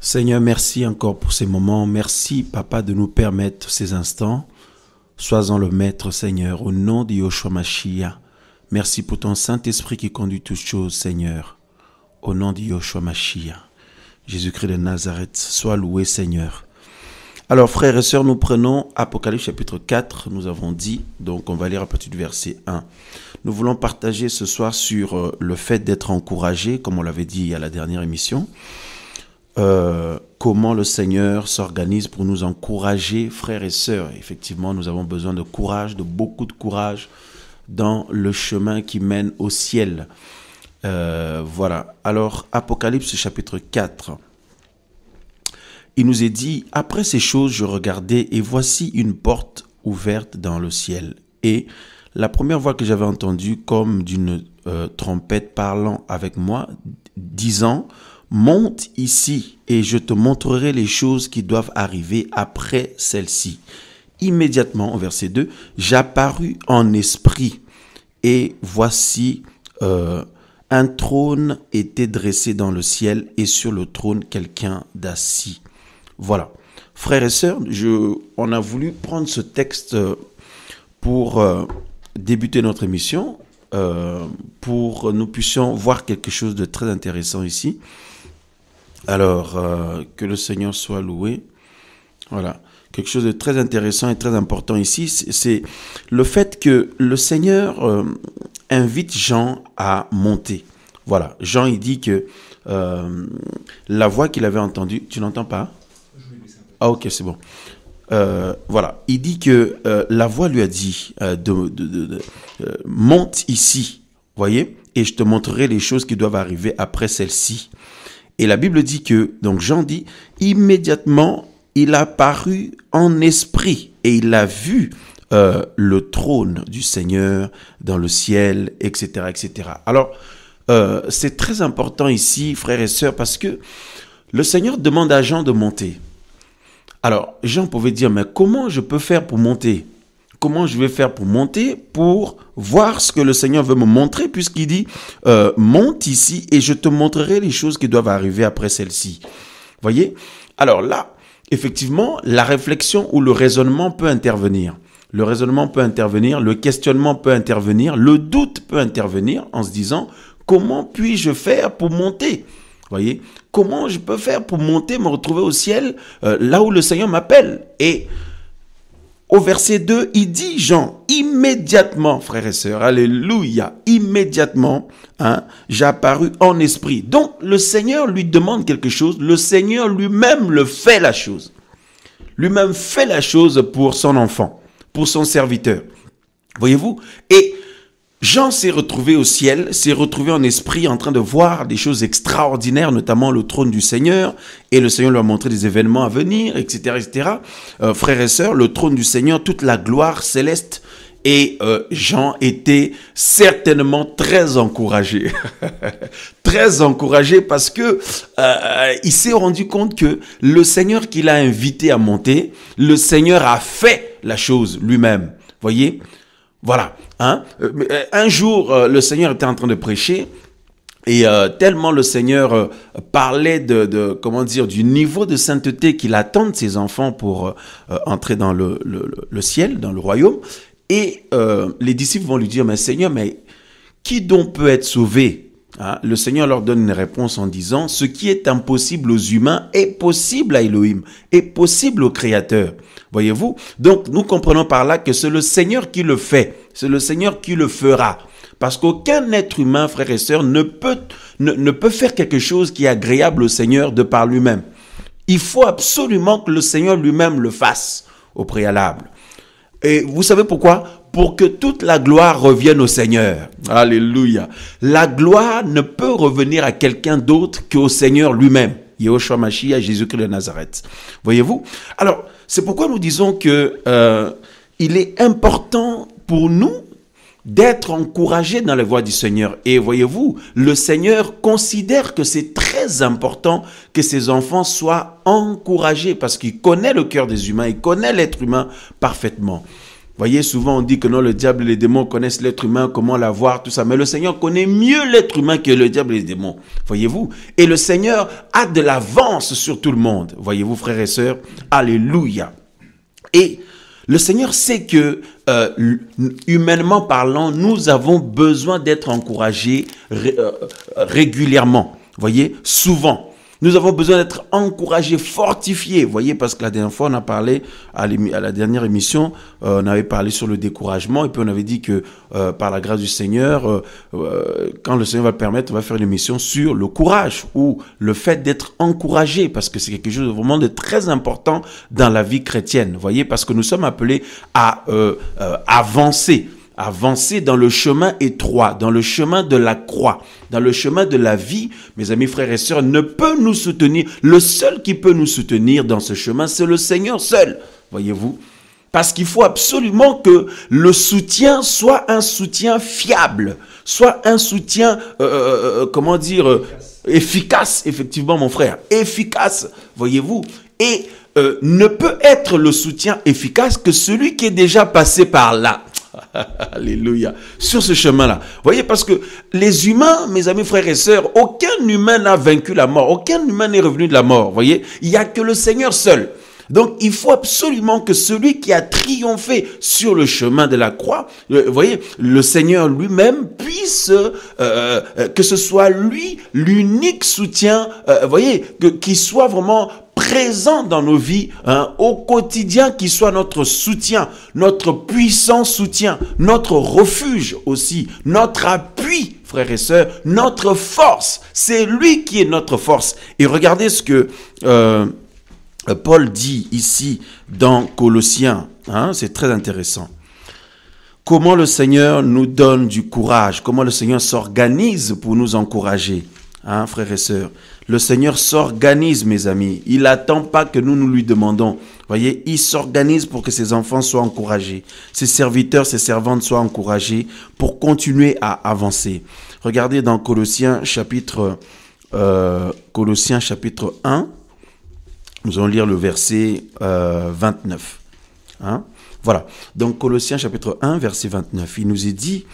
Seigneur, merci encore pour ces moments. Merci, Papa, de nous permettre ces instants. Sois-en le maître, Seigneur, au nom de Yoshua Mashiach. Merci pour ton Saint-Esprit qui conduit toutes choses, Seigneur. Au nom de Yoshua Mashiach. Jésus-Christ de Nazareth, sois loué, Seigneur. Alors, frères et sœurs, nous prenons Apocalypse chapitre 4, nous avons dit, donc on va lire à partir du verset 1. Nous voulons partager ce soir sur le fait d'être encouragé, comme on l'avait dit à la dernière émission. Comment le Seigneur s'organise pour nous encourager, frères et sœurs. Effectivement, nous avons besoin de courage, de beaucoup de courage dans le chemin qui mène au ciel. Voilà. Alors, Apocalypse chapitre 4. Il nous est dit, après ces choses, je regardais et voici une porte ouverte dans le ciel. Et la première voix que j'avais entendue comme d'une trompette parlant avec moi, disant, monte ici et je te montrerai les choses qui doivent arriver après celle-ci. Immédiatement, au verset 2, j'apparus en esprit et voici un trône était dressé dans le ciel et sur le trône quelqu'un d'assis. Voilà. Frères et sœurs, on a voulu prendre ce texte pour débuter notre émission, pour que nous puissions voir quelque chose de très intéressant ici. Alors, que le Seigneur soit loué. Voilà. Quelque chose de très intéressant et très important ici, c'est le fait que le Seigneur invite Jean à monter. Voilà. Jean, il dit que la voix qu'il avait entendue, tu n'entends pas? Ah, ok, c'est bon. Voilà. Il dit que la voix lui a dit monte ici, voyez, et je te montrerai les choses qui doivent arriver après celle-ci. Et la Bible dit que, donc Jean dit, immédiatement, il a paru en esprit et il a vu le trône du Seigneur dans le ciel, etc., etc. Alors, c'est très important ici, frères et sœurs, parce que le Seigneur demande à Jean de monter. Alors, Jean pouvait dire, mais comment je peux faire pour monter ? Comment je vais faire pour monter, pour voir ce que le Seigneur veut me montrer, puisqu'il dit, monte ici et je te montrerai les choses qui doivent arriver après celle-ci. Voyez ? Alors là, effectivement, la réflexion ou le raisonnement peut intervenir. Le raisonnement peut intervenir, le questionnement peut intervenir, le doute peut intervenir en se disant, comment puis-je faire pour monter ? Voyez ? Comment je peux faire pour monter, me retrouver au ciel, là où le Seigneur m'appelle ? Et au verset 2, il dit, Jean, immédiatement, frères et sœurs, alléluia, immédiatement, j'ai apparu en esprit. Donc, le Seigneur lui demande quelque chose, le Seigneur lui-même le fait la chose. Lui-même fait la chose pour son enfant, pour son serviteur. Voyez-vous ? Et Jean s'est retrouvé au ciel, s'est retrouvé en esprit en train de voir des choses extraordinaires, notamment le trône du Seigneur, et le Seigneur lui a montré des événements à venir, etc., etc. Frères et sœurs, le trône du Seigneur, toute la gloire céleste, et Jean était certainement très encouragé, très encouragé parce que il s'est rendu compte que le Seigneur qu'il a invité à monter, le Seigneur a fait la chose lui-même, voyez ? Voilà. Un jour, le Seigneur était en train de prêcher et tellement le Seigneur parlait comment dire, du niveau de sainteté qu'il attend de ses enfants pour entrer dans le ciel, dans le royaume. Et les disciples vont lui dire, mais Seigneur, mais qui donc peut être sauvé ? Le Seigneur leur donne une réponse en disant, ce qui est impossible aux humains est possible à Elohim, est possible au Créateur. Voyez-vous? Donc, nous comprenons par là que c'est le Seigneur qui le fait. C'est le Seigneur qui le fera. Parce qu'aucun être humain, frères et sœurs, ne peut faire quelque chose qui est agréable au Seigneur de par lui-même. Il faut absolument que le Seigneur lui-même le fasse au préalable. Et vous savez pourquoi ? Pour que toute la gloire revienne au Seigneur. Alléluia. La gloire ne peut revenir à quelqu'un d'autre qu'au Seigneur lui-même. Yehoshua Mashiach, Jésus-Christ de Nazareth. Voyez-vous ? Alors, c'est pourquoi nous disons que il est important pour nous d'être encouragés dans la voie du Seigneur. Et voyez-vous, le Seigneur considère que c'est très important que ses enfants soient encouragés parce qu'il connaît le cœur des humains, il connaît l'être humain parfaitement. Voyez, souvent on dit que non, le diable et les démons connaissent l'être humain, comment l'avoir, tout ça. Mais le Seigneur connaît mieux l'être humain que le diable et les démons. Voyez-vous? Et le Seigneur a de l'avance sur tout le monde. Voyez-vous, frères et sœurs? Alléluia. Et le Seigneur sait que, humainement parlant, nous avons besoin d'être encouragés régulièrement. Voyez, souvent. Nous avons besoin d'être encouragés, fortifiés. Voyez, parce que la dernière fois, on a parlé, à la dernière émission, on avait parlé sur le découragement. Et puis, on avait dit que, par la grâce du Seigneur, quand le Seigneur va le permettre, on va faire une émission sur le courage ou le fait d'être encouragé. Parce que c'est quelque chose vraiment de très important dans la vie chrétienne. Voyez, parce que nous sommes appelés à avancer dans le chemin étroit, dans le chemin de la croix, dans le chemin de la vie. Mes amis, frères et sœurs, ne peut nous soutenir. Le seul qui peut nous soutenir dans ce chemin, c'est le Seigneur seul. Voyez-vous? Parce qu'il faut absolument que le soutien soit un soutien fiable, soit un soutien, efficace, effectivement, mon frère, efficace, voyez-vous. Et ne peut être le soutien efficace que celui qui est déjà passé par là. Alléluia. Sur ce chemin-là. Voyez, parce que les humains, mes amis, frères et sœurs, aucun humain n'a vaincu la mort. Aucun humain n'est revenu de la mort. Voyez, il n'y a que le Seigneur seul. Donc, il faut absolument que celui qui a triomphé sur le chemin de la croix, voyez, le Seigneur lui-même puisse, que ce soit lui, l'unique soutien, voyez, qu'il soit vraiment présent dans nos vies, au quotidien, qui soit notre soutien, notre puissant soutien, notre refuge aussi, notre appui, frères et sœurs, notre force. C'est lui qui est notre force. Et regardez ce que Paul dit ici dans Colossiens, c'est très intéressant. Comment le Seigneur nous donne du courage, comment le Seigneur s'organise pour nous encourager, frères et sœurs. Le Seigneur s'organise, mes amis. Il n'attend pas que nous lui demandons. Voyez, il s'organise pour que ses enfants soient encouragés. Ses serviteurs, ses servantes soient encouragés pour continuer à avancer. Regardez dans Colossiens chapitre 1. Nous allons lire le verset 29. Voilà. Donc Colossiens chapitre 1, verset 29. Il nous est dit...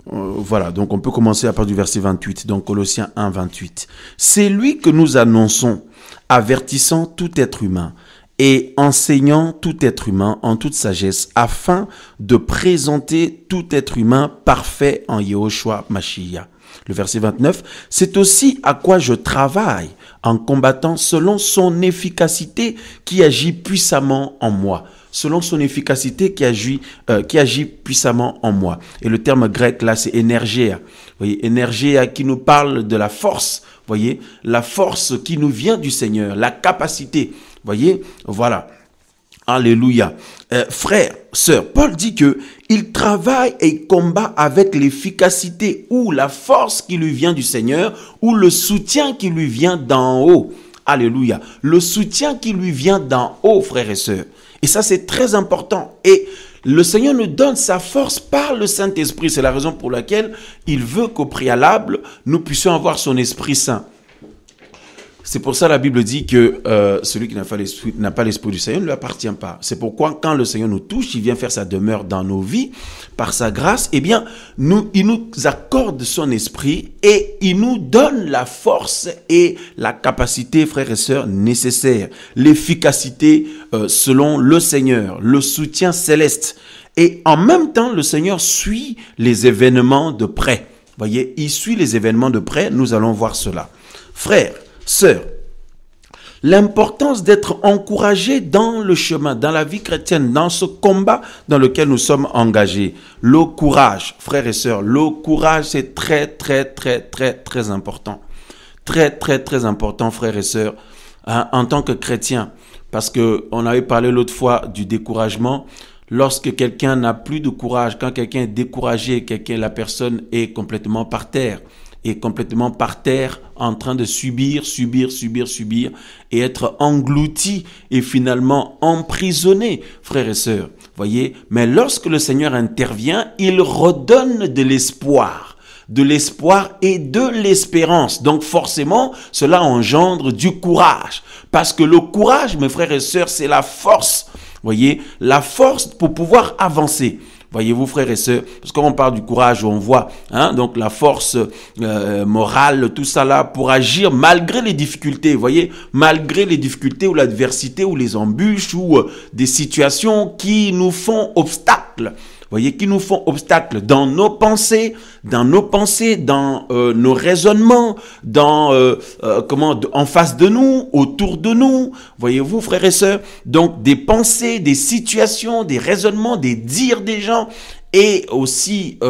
voilà, donc on peut commencer à partir du verset 28, donc Colossiens 1, 28. C'est lui que nous annonçons, avertissant tout être humain et enseignant tout être humain en toute sagesse, afin de présenter tout être humain parfait en Yehoshua Mashiach. Le verset 29, c'est aussi à quoi je travaille en combattant selon son efficacité qui agit puissamment en moi. Selon son efficacité qui agit puissamment en moi. Et le terme grec là, c'est énergia. Vous voyez, énergia qui nous parle de la force. Vous voyez, la force qui nous vient du Seigneur, la capacité. Vous voyez, voilà. Alléluia. Frère, sœur, Paul dit que il travaille et combat avec l'efficacité ou la force qui lui vient du Seigneur ou le soutien qui lui vient d'en haut. Alléluia. Le soutien qui lui vient d'en haut, frères et sœurs. Et ça, c'est très important. Et le Seigneur nous donne sa force par le Saint-Esprit. C'est la raison pour laquelle il veut qu'au préalable, nous puissions avoir son Esprit Saint. C'est pour ça que la Bible dit que celui qui n'a pas l'Esprit du Seigneur ne lui appartient pas. C'est pourquoi quand le Seigneur nous touche, il vient faire sa demeure dans nos vies, par sa grâce, eh bien, il nous accorde son Esprit et il nous donne la force et la capacité, frères et sœurs, nécessaires. L'efficacité selon le Seigneur, le soutien céleste. Et en même temps, le Seigneur suit les événements de près. Voyez, il suit les événements de près, nous allons voir cela. Frères, sœurs, l'importance d'être encouragé dans le chemin, dans la vie chrétienne, dans ce combat dans lequel nous sommes engagés. Le courage, frères et sœurs, le courage, c'est très, très, très, très, très important. Très, très, très important, frères et sœurs, en tant que chrétien. Parce qu'on avait parlé l'autre fois du découragement. Lorsque quelqu'un n'a plus de courage, quand quelqu'un est découragé, la personne est complètement par terre. Est complètement par terre, en train de subir, et être englouti et finalement emprisonné, frères et sœurs. Voyez, mais lorsque le Seigneur intervient, il redonne de l'espoir et de l'espérance. Donc forcément, cela engendre du courage. Parce que le courage, mes frères et sœurs, c'est la force. Voyez, la force pour pouvoir avancer. Voyez-vous, frères et sœurs, parce qu'on parle du courage, on voit, donc la force morale, tout ça là, pour agir malgré les difficultés, voyez, malgré les difficultés ou l'adversité ou les embûches ou des situations qui nous font obstacle. Voyez, qui nous font obstacle dans nos pensées, dans nos raisonnements, en face de nous, autour de nous. Voyez-vous, frères et sœurs, donc des pensées, des situations, des raisonnements, des dires des gens et aussi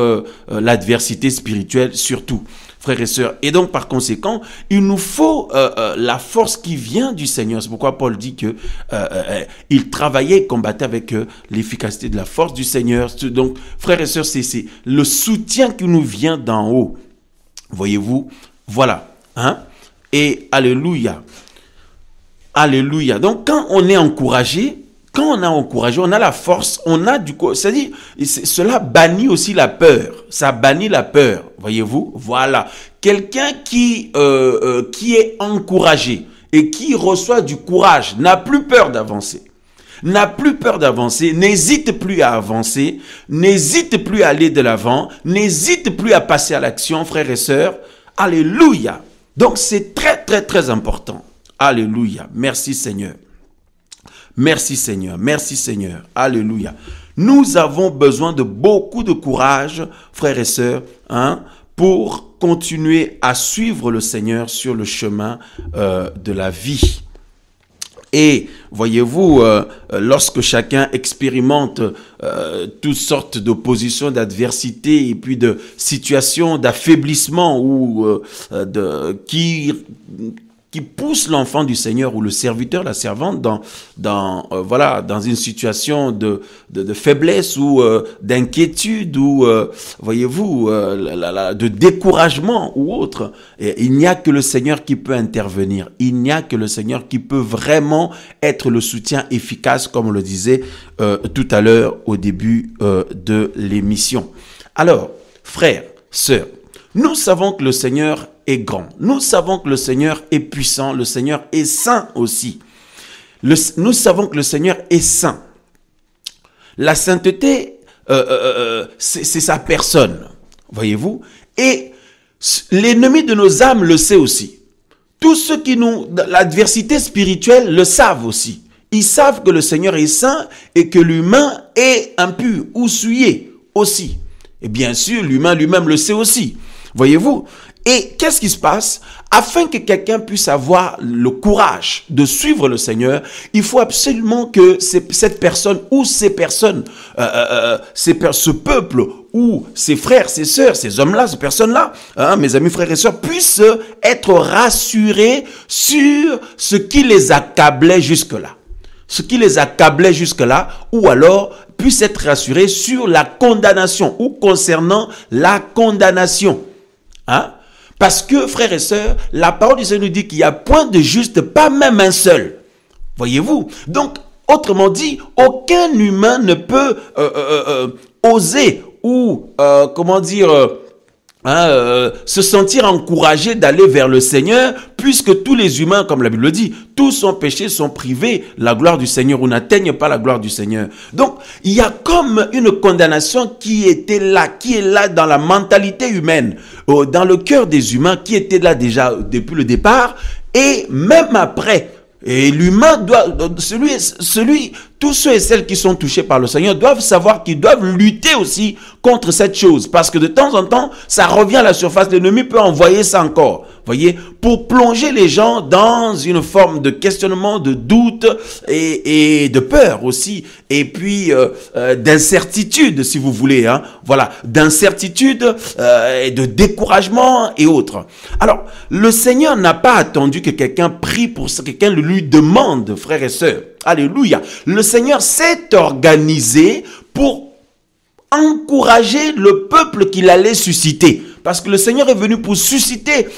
l'adversité spirituelle surtout. Frères et sœurs. Et donc, par conséquent, il nous faut la force qui vient du Seigneur. C'est pourquoi Paul dit que il travaillait et combattait avec l'efficacité de la force du Seigneur. Donc, frères et sœurs, c'est le soutien qui nous vient d'en haut. Voyez-vous? Voilà. Et alléluia. Alléluia. Donc, quand on est encouragé, on a la force, on a du coup, c'est-à-dire, cela bannit aussi la peur. Ça bannit la peur, voyez-vous. Voilà, quelqu'un qui est encouragé et qui reçoit du courage n'a plus peur d'avancer. N'a plus peur d'avancer, n'hésite plus à avancer, n'hésite plus à aller de l'avant, n'hésite plus à passer à l'action, frères et sœurs. Alléluia. Donc c'est très très très important. Alléluia. Merci Seigneur. Merci Seigneur, merci Seigneur, alléluia. Nous avons besoin de beaucoup de courage, frères et sœurs, pour continuer à suivre le Seigneur sur le chemin de la vie. Et voyez-vous, lorsque chacun expérimente toutes sortes d'oppositions, d'adversités et puis de situations d'affaiblissement ou qui pousse l'enfant du Seigneur ou le serviteur, la servante dans une situation de faiblesse ou d'inquiétude ou voyez-vous de découragement ou autre. Et il n'y a que le Seigneur qui peut intervenir. Il n'y a que le Seigneur qui peut vraiment être le soutien efficace, comme on le disait tout à l'heure au début de l'émission. Alors, frères, sœurs, nous savons que le Seigneur est grand. Nous savons que le Seigneur est puissant. Le Seigneur est saint aussi. Nous savons que le Seigneur est saint. La sainteté, c'est sa personne. Voyez-vous? Et l'ennemi de nos âmes le sait aussi. Tous ceux qui l'adversité spirituelle le savent aussi. Ils savent que le Seigneur est saint et que l'humain est impur ou souillé aussi. Et bien sûr, l'humain lui-même le sait aussi. Voyez-vous? Et qu'est-ce qui se passe? Afin que quelqu'un puisse avoir le courage de suivre le Seigneur, il faut absolument que cette personne ou ces personnes, ce peuple ou ses frères, ses sœurs, ces hommes-là, ces personnes-là, mes amis frères et sœurs, puissent être rassurés sur ce qui les accablait jusque-là. Ce qui les accablait jusque-là, ou alors puissent être rassurés sur la condamnation ou concernant la condamnation. Parce que, frères et sœurs, la parole du Seigneur nous dit qu'il n'y a point de juste, pas même un seul. Voyez-vous? Donc, autrement dit, aucun humain ne peut oser ou, se sentir encouragé d'aller vers le Seigneur, puisque tous les humains, comme la Bible le dit, tous ont péché, sont privés de la gloire du Seigneur ou n'atteignent pas la gloire du Seigneur. Donc, il y a comme une condamnation qui est là dans la mentalité humaine, dans le cœur des humains, qui était là déjà depuis le départ, et même après. Et l'humain tous ceux et celles qui sont touchés par le Seigneur doivent savoir qu'ils doivent lutter aussi contre cette chose. Parce que de temps en temps, ça revient à la surface. L'ennemi peut envoyer ça encore. Voyez, pour plonger les gens dans une forme de questionnement, de doute et de peur aussi. Et puis d'incertitude, si vous voulez. Voilà, d'incertitude et de découragement et autres. Alors, le Seigneur n'a pas attendu que quelqu'un prie pour ça, que quelqu'un lui demande, frères et sœurs. Alléluia. Le Seigneur s'est organisé pour encourager le peuple qu'il allait susciter. Parce que le Seigneur est venu pour susciter,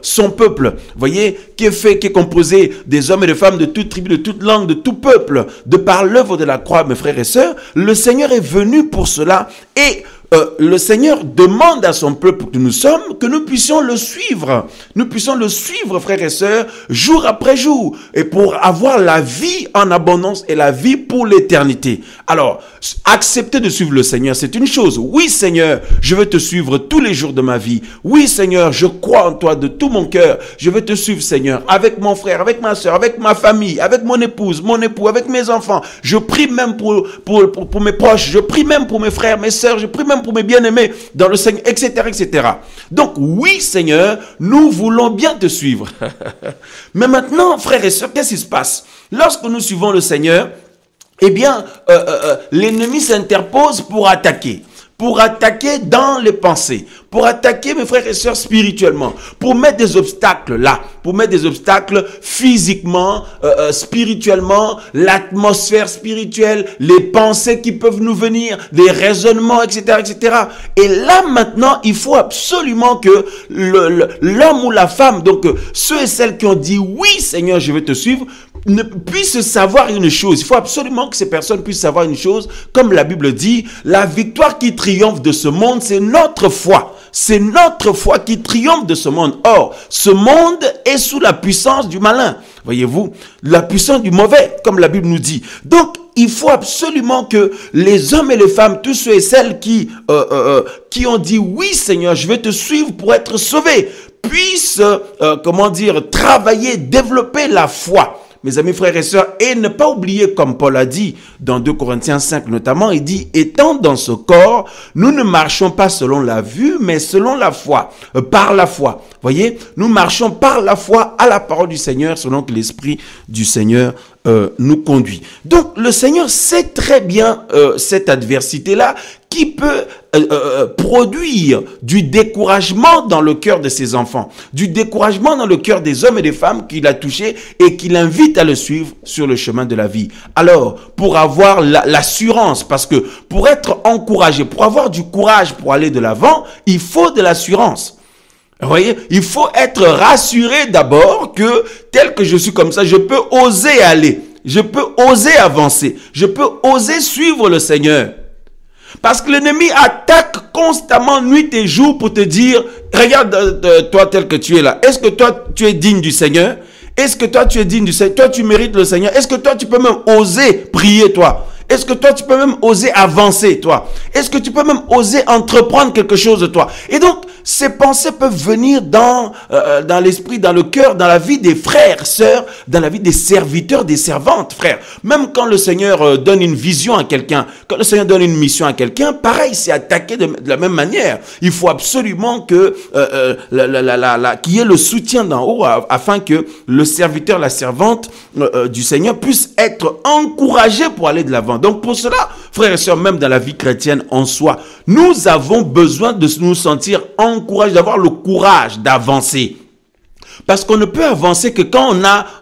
son peuple. Vous voyez, qui est composé des hommes et des femmes de toute tribu, de toute langue, de tout peuple, de par l'œuvre de la croix, mes frères et sœurs. Le Seigneur est venu pour cela et le Seigneur demande à son peuple que nous sommes, que nous puissions le suivre. Nous puissions le suivre, frères et sœurs, jour après jour, et pour avoir la vie en abondance et la vie pour l'éternité. Alors, accepter de suivre le Seigneur, c'est une chose. Oui, Seigneur, je veux te suivre tous les jours de ma vie. Oui, Seigneur, je crois en toi de tout mon cœur. Je veux te suivre, Seigneur, avec mon frère, avec ma soeur, avec ma famille, avec mon épouse, mon époux, avec mes enfants. Je prie même pour mes proches. Je prie même pour mes frères, mes sœurs. Je prie même pour mes bien-aimés dans le Seigneur, etc., etc. Donc, oui, Seigneur, nous voulons bien te suivre. Mais maintenant, frères et sœurs, qu'est-ce qui se passe? Lorsque nous suivons le Seigneur, eh bien, l'ennemi s'interpose pour attaquer dans les pensées, pour attaquer mes frères et sœurs spirituellement, pour mettre des obstacles là, pour mettre des obstacles physiquement, spirituellement, l'atmosphère spirituelle, les pensées qui peuvent nous venir, des raisonnements, etc., etc. Et là maintenant, il faut absolument que l'homme ou la femme, donc ceux et celles qui ont dit oui Seigneur, je vais te suivre, ne puissent savoir une chose. Il faut absolument que ces personnes puissent savoir une chose. Comme la Bible dit, la victoire qui triomphe de ce monde, c'est notre foi. C'est notre foi qui triomphe de ce monde. Or, ce monde est sous la puissance du malin. Voyez-vous, la puissance du mauvais, comme la Bible nous dit. Donc, il faut absolument que les hommes et les femmes, tous ceux et celles qui ont dit oui Seigneur, je vais te suivre pour être sauvés, puissent, travailler, développer la foi. Mes amis, frères et sœurs, et ne pas oublier, comme Paul a dit dans 2 Corinthiens 5 notamment, il dit, étant dans ce corps, nous ne marchons pas selon la vue, mais selon la foi, par la foi. Voyez, nous marchons par la foi à la parole du Seigneur, selon que l'Esprit du Seigneur nous conduit. Donc, le Seigneur sait très bien cette adversité-là qui peut produire du découragement dans le cœur de ses enfants, du découragement dans le cœur des hommes et des femmes qu'il a touchés et qu'il invite à le suivre sur le chemin de la vie. Alors, pour avoir l'assurance, parce que pour être encouragé, pour avoir du courage pour aller de l'avant, il faut de l'assurance. Vous voyez, il faut être rassuré d'abord que tel que je suis comme ça, je peux oser aller, je peux oser avancer, je peux oser suivre le Seigneur. Parce que l'ennemi attaque constamment nuit et jour pour te dire, regarde toi tel que tu es là, est-ce que toi tu es digne du Seigneur? Est-ce que toi tu es digne du Seigneur? Toi tu mérites le Seigneur? Est-ce que toi tu peux même oser prier toi? Est-ce que toi tu peux même oser avancer toi? Est-ce que tu peux même oser entreprendre quelque chose de toi? Et donc ces pensées peuvent venir dans l'esprit, dans le cœur, dans la vie des frères, sœurs, dans la vie des serviteurs, des servantes, frères. Même quand le Seigneur donne une vision à quelqu'un, quand le Seigneur donne une mission à quelqu'un, pareil, c'est attaqué de la même manière. Il faut absolument que qu'il y ait le soutien d'en haut afin que le serviteur, la servante du Seigneur puisse être encouragé pour aller de l'avant. Donc pour cela, frères et sœurs, même dans la vie chrétienne en soi, nous avons besoin de nous sentir encouragés, d'avoir le courage d'avancer. Parce qu'on ne peut avancer que quand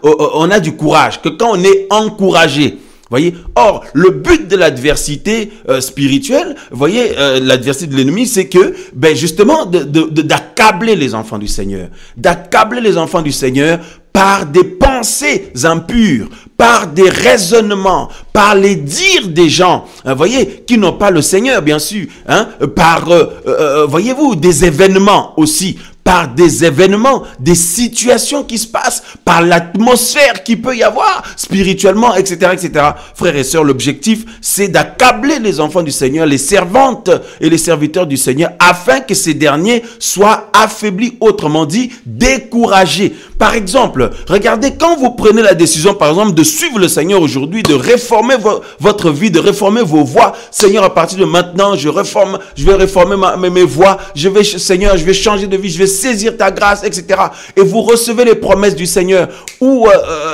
on a du courage, que quand on est encouragé. Voyez, or, le but de l'adversité spirituelle, voyez, l'adversité de l'ennemi, c'est que, justement, d'accabler les enfants du Seigneur. D'accabler les enfants du Seigneur par des pensées impures, par des raisonnements, par les dires des gens, voyez, qui n'ont pas le Seigneur, bien sûr, par, voyez-vous, des événements aussi, par des événements, des situations qui se passent, par l'atmosphère qui peut y avoir spirituellement, etc., etc. Frères et sœurs, l'objectif, c'est d'accabler les enfants du Seigneur, les servantes et les serviteurs du Seigneur, afin que ces derniers soient affaiblis, autrement dit, découragés. Par exemple, regardez, quand vous prenez la décision, par exemple, de suivre le Seigneur aujourd'hui, de réformer votre vie, de réformer vos voies, Seigneur, à partir de maintenant, je vais réformer mes voies, Seigneur, je vais changer de vie, je vais saisir ta grâce, etc. Et vous recevez les promesses du Seigneur, ou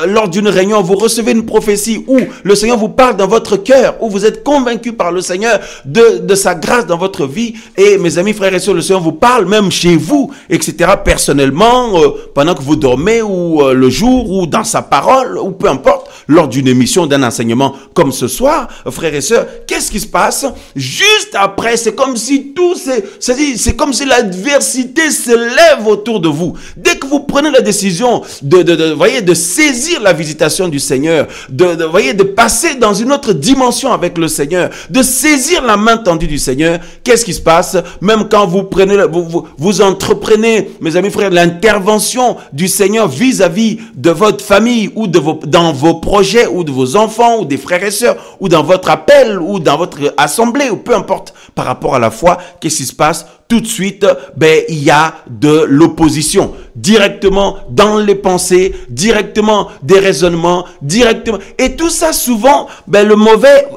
lors d'une réunion, vous recevez une prophétie, où le Seigneur vous parle dans votre cœur, où vous êtes convaincu par le Seigneur de sa grâce dans votre vie. Et mes amis, frères et sœurs, le Seigneur vous parle même chez vous, etc. personnellement, pendant que vous dormez, ou le jour, ou dans sa parole, ou peu importe, lors d'une émission, d'un enseignement comme ce soir, frères et sœurs, qu'est-ce qui se passe? Juste après, c'est comme si c'est comme si l'adversité se lève autour de vous, dès que vous prenez la décision de saisir la visitation du Seigneur, de passer dans une autre dimension avec le Seigneur, de saisir la main tendue du Seigneur, qu'est-ce qui se passe? Même quand vous prenez, vous entreprenez, mes amis frères, l'intervention du Seigneur vis-à-vis de votre famille ou dans vos projets ou de vos enfants ou des frères et sœurs ou dans votre appel ou dans votre assemblée ou peu importe par rapport à la foi, qu'est-ce qui se passe? Tout de suite, il y a de l'opposition. Directement dans les pensées, directement des raisonnements, directement. Et tout ça, souvent, le mauvais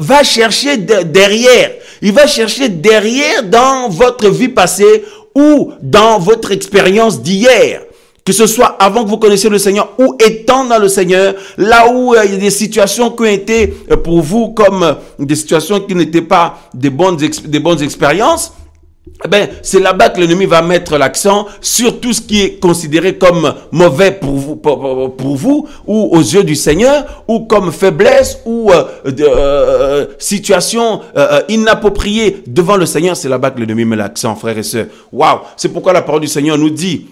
va chercher derrière. Il va chercher derrière dans votre vie passée ou dans votre expérience d'hier. Que ce soit avant que vous connaissiez le Seigneur ou étant dans le Seigneur, là où il y a des situations qui ont été pour vous comme des situations qui n'étaient pas des bonnes expériences, c'est là-bas que l'ennemi va mettre l'accent sur tout ce qui est considéré comme mauvais pour vous ou aux yeux du Seigneur ou comme faiblesse ou situation inappropriée devant le Seigneur. C'est là-bas que l'ennemi met l'accent, frères et sœurs. Waouh! C'est pourquoi la parole du Seigneur nous dit,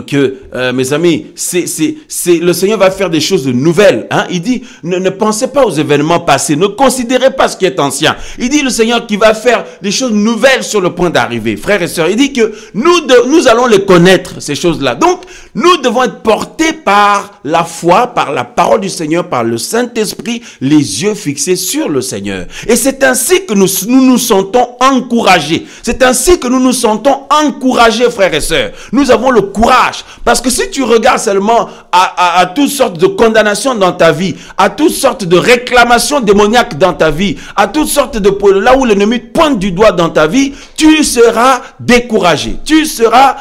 que mes amis, le Seigneur va faire des choses nouvelles. Il dit, ne pensez pas aux événements passés, ne considérez pas ce qui est ancien. Il dit le Seigneur qui va faire des choses nouvelles sur le point d'arriver. Frères et sœurs, il dit que nous allons les connaître, ces choses-là. Donc, nous devons être portés par la foi, par la parole du Seigneur, par le Saint-Esprit, les yeux fixés sur le Seigneur. Et c'est ainsi que nous nous sentons encouragés. C'est ainsi que nous nous sentons encouragés, frères et sœurs. Nous avons le courage. Parce que si tu regardes seulement à toutes sortes de condamnations dans ta vie, à toutes sortes de réclamations démoniaques dans ta vie, à toutes sortes de là où l'ennemi pointe du doigt dans ta vie, tu seras découragé. Tu seras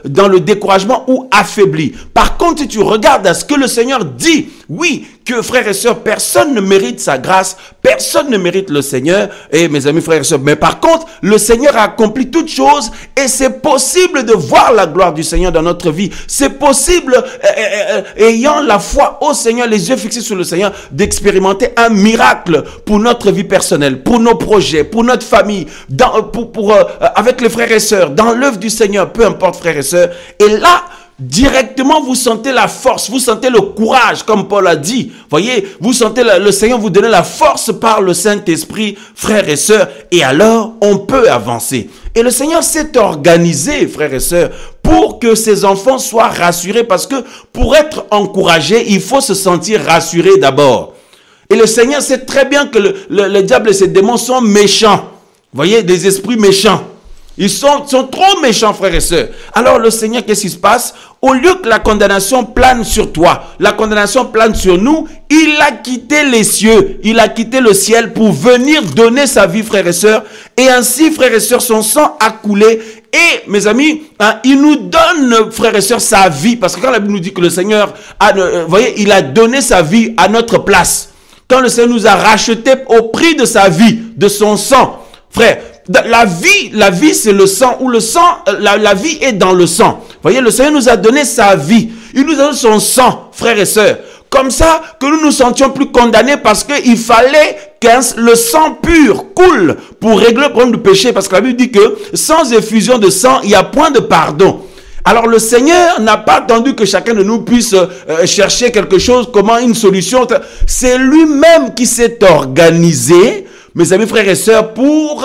dans le découragement ou affaibli. Par contre, si tu regardes à ce que le Seigneur dit, oui, que frères et sœurs, personne ne mérite sa grâce, personne ne mérite le Seigneur, et mes amis frères et sœurs, mais par contre, le Seigneur a accompli toutes choses, et c'est possible de voir la gloire du Seigneur dans notre vie, c'est possible, ayant la foi au Seigneur, les yeux fixés sur le Seigneur, d'expérimenter un miracle pour notre vie personnelle, pour nos projets, pour notre famille, avec les frères et sœurs, dans l'œuvre du Seigneur, peu importe frères et sœurs, et là, directement, vous sentez la force, vous sentez le courage, comme Paul a dit. Voyez, vous sentez le Seigneur vous donner la force par le Saint-Esprit, frères et sœurs, et alors on peut avancer. Et le Seigneur s'est organisé, frères et sœurs, pour que ses enfants soient rassurés, parce que pour être encouragé, il faut se sentir rassuré d'abord. Et le Seigneur sait très bien que le diable et ses démons sont méchants. Voyez, des esprits méchants. Ils sont trop méchants, frères et sœurs. Alors le Seigneur, qu'est-ce qui se passe? Au lieu que la condamnation plane sur toi, la condamnation plane sur nous, il a quitté les cieux, il a quitté le ciel pour venir donner sa vie, frères et sœurs. Et ainsi, frères et sœurs, son sang a coulé. Et, mes amis, il nous donne, frères et sœurs, sa vie. Parce que quand la Bible nous dit que le Seigneur, voyez, il a donné sa vie à notre place. Quand le Seigneur nous a rachetés au prix de sa vie, de son sang, frère, la vie c'est le sang, ou le sang, la vie est dans le sang. Voyez, le Seigneur nous a donné sa vie. Il nous a donné son sang, frères et sœurs. Comme ça, que nous nous sentions plus condamnés parce qu'il fallait que le sang pur coule pour régler le problème du péché. Parce que la Bible dit que sans effusion de sang, il n'y a point de pardon. Alors le Seigneur n'a pas attendu que chacun de nous puisse chercher quelque chose, comment une solution. C'est lui-même qui s'est organisé, mes amis frères et sœurs, pour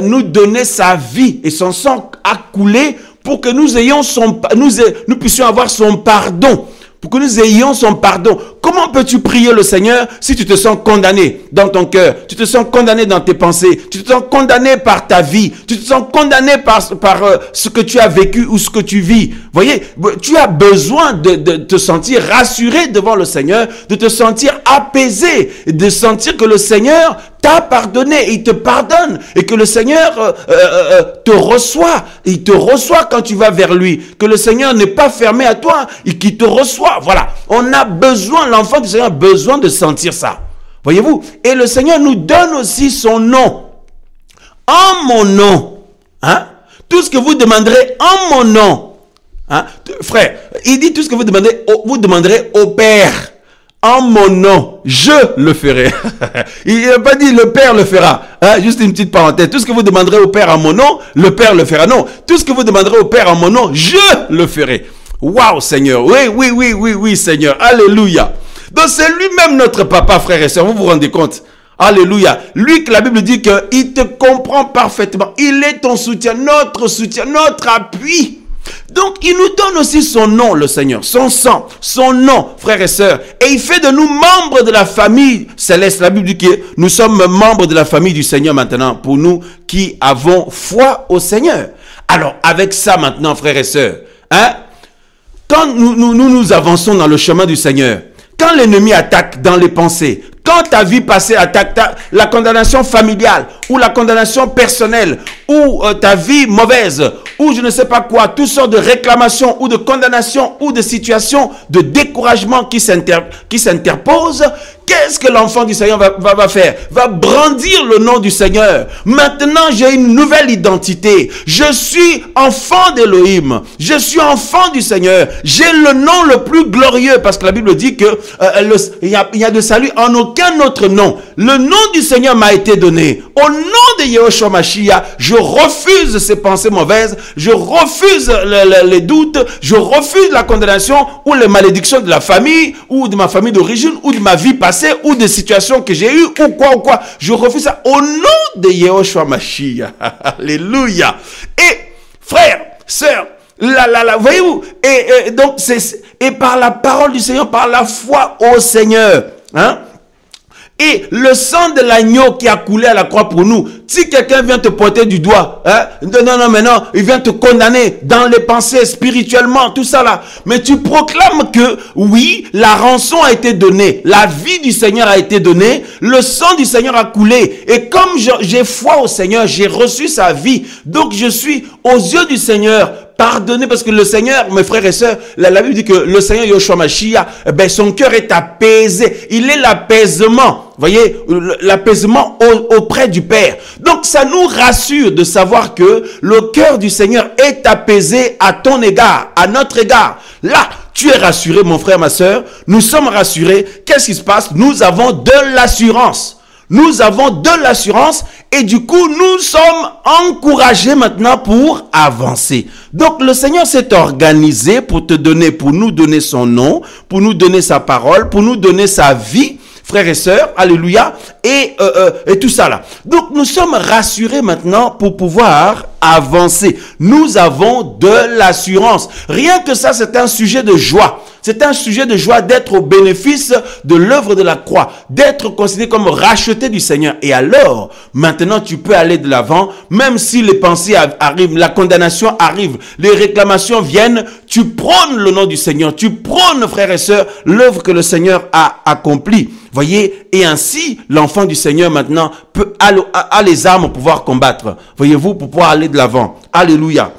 nous donner sa vie, et son sang a coulé pour que nous puissions avoir son pardon. Pour que nous ayons son pardon. Comment peux-tu prier le Seigneur si tu te sens condamné dans ton cœur? Tu te sens condamné dans tes pensées. Tu te sens condamné par ta vie. Tu te sens condamné par ce que tu as vécu ou ce que tu vis. Voyez, tu as besoin de te sentir rassuré devant le Seigneur, de te sentir apaisé, de sentir que le Seigneur t'a pardonné, et il te pardonne, et que le Seigneur te reçoit. Il te reçoit quand tu vas vers lui. Que le Seigneur n'est pas fermé à toi et qu'il te reçoit. Voilà, on a besoin, l'enfant du Seigneur a besoin de sentir ça. Voyez-vous? Et le Seigneur nous donne aussi son nom. En mon nom. Tout ce que vous demanderez en mon nom. Frère, il dit tout ce que vous demanderez au Père. en mon nom, je le ferai. Il n'a pas dit le Père le fera. Hein, juste une petite parenthèse. Tout ce que vous demanderez au Père en mon nom, le Père le fera. Non, tout ce que vous demanderez au Père en mon nom, je le ferai. Waouh, Seigneur. Oui, Seigneur. Alléluia. Donc c'est lui-même notre papa, frère et sœurs. Vous vous rendez compte? Alléluia. Lui que la Bible dit qu'il te comprend parfaitement. Il est ton soutien, notre appui. Donc, il nous donne aussi son nom, le Seigneur, son sang, son nom, frères et sœurs. Et il fait de nous membres de la famille céleste. La Bible dit que nous sommes membres de la famille du Seigneur maintenant, pour nous qui avons foi au Seigneur. Alors, avec ça maintenant, frères et sœurs, hein, quand nous avançons dans le chemin du Seigneur, quand l'ennemi attaque dans les pensées, quand ta vie passée attaque la condamnation familiale ou la condamnation personnelle ou ta vie mauvaise ou je ne sais pas quoi, toutes sortes de réclamations ou de condamnations ou de situations de découragement qui s'interposent, qu'est-ce que l'enfant du Seigneur va faire? Va brandir le nom du Seigneur. Maintenant, j'ai une nouvelle identité. Je suis enfant d'Élohim. Je suis enfant du Seigneur. J'ai le nom le plus glorieux parce que la Bible dit que il y a de salut en aucun autre nom. Le nom du Seigneur m'a été donné. Au nom de Yehoshua Mashiach, je refuse ces pensées mauvaises. Je refuse les doutes. Je refuse la condamnation ou les malédictions de la famille ou de ma famille d'origine ou de ma vie passée ou des situations que j'ai eues ou quoi. Je refuse ça au nom de Yehoshua Mashiach. Alléluia. Et frères, sœurs, voyez-vous, et donc et par la parole du Seigneur, par la foi au Seigneur, hein? Et le sang de l'agneau qui a coulé à la croix pour nous, si quelqu'un vient te pointer du doigt, hein, non, il vient te condamner dans les pensées, spirituellement, tout ça là. Mais tu proclames que oui, la rançon a été donnée, la vie du Seigneur a été donnée, le sang du Seigneur a coulé. Et comme j'ai foi au Seigneur, j'ai reçu sa vie. Donc je suis aux yeux du Seigneur pardonné parce que le Seigneur, mes frères et sœurs, la Bible dit que le Seigneur Yehoshua Mashiach, son cœur est apaisé. Il est l'apaisement. Voyez, l'apaisement auprès du Père. Donc, ça nous rassure de savoir que le cœur du Seigneur est apaisé à ton égard, à notre égard. Là, tu es rassuré, mon frère, ma sœur. Nous sommes rassurés. Qu'est-ce qui se passe? Nous avons de l'assurance. Nous avons de l'assurance et du coup, nous sommes encouragés maintenant pour avancer. Donc, le Seigneur s'est organisé pour nous donner son nom, pour nous donner sa parole, pour nous donner sa vie, frères et sœurs, alléluia, et tout ça là. Donc, nous sommes rassurés maintenant pour pouvoir avancer. Nous avons de l'assurance. Rien que ça, c'est un sujet de joie. C'est un sujet de joie d'être au bénéfice de l'œuvre de la croix, d'être considéré comme racheté du Seigneur. Et alors, maintenant, tu peux aller de l'avant, même si les pensées arrivent, la condamnation arrive, les réclamations viennent, tu prônes le nom du Seigneur, tu prônes, frères et sœurs, l'œuvre que le Seigneur a accomplie. Voyez, et ainsi, l'enfant du Seigneur maintenant a les armes pour pouvoir combattre. Voyez-vous, pour pouvoir aller de l'avant. Alléluia.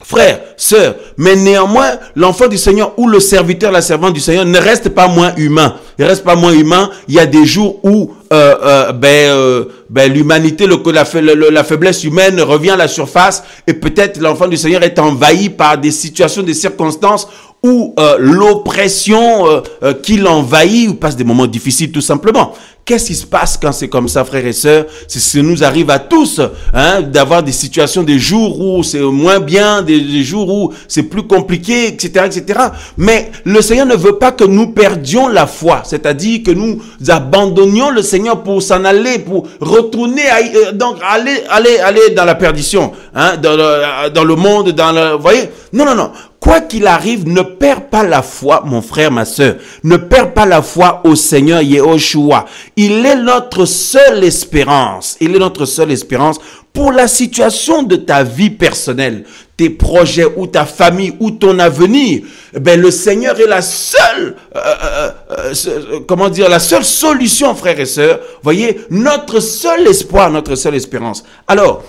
Frères, sœurs, mais néanmoins, l'enfant du Seigneur ou le serviteur, la servante du Seigneur ne reste pas moins humain. Il reste pas moins humain. Il y a des jours où l'humanité, la faiblesse humaine revient à la surface et peut-être l'enfant du Seigneur est envahi par des situations, des circonstances où l'oppression qui l'envahit ou passe des moments difficiles tout simplement. Qu'est-ce qui se passe quand c'est comme ça, frères et sœurs? C'est ce qui nous arrive à tous, hein, d'avoir des situations, des jours où c'est moins bien, des jours où c'est plus compliqué, etc., etc. Mais le Seigneur ne veut pas que nous perdions la foi, c'est-à-dire que nous abandonnions le Seigneur pour s'en aller, pour retourner, donc aller dans la perdition, hein, dans le monde, vous voyez? Non. Quoi qu'il arrive, ne perds pas la foi, mon frère, ma sœur. Ne perds pas la foi au Seigneur Yehoshua. Il est notre seule espérance. Il est notre seule espérance pour la situation de ta vie personnelle, tes projets ou ta famille ou ton avenir. Le Seigneur est la seule, la seule solution, frères et sœurs. Voyez, notre seul espoir, notre seule espérance. Alors,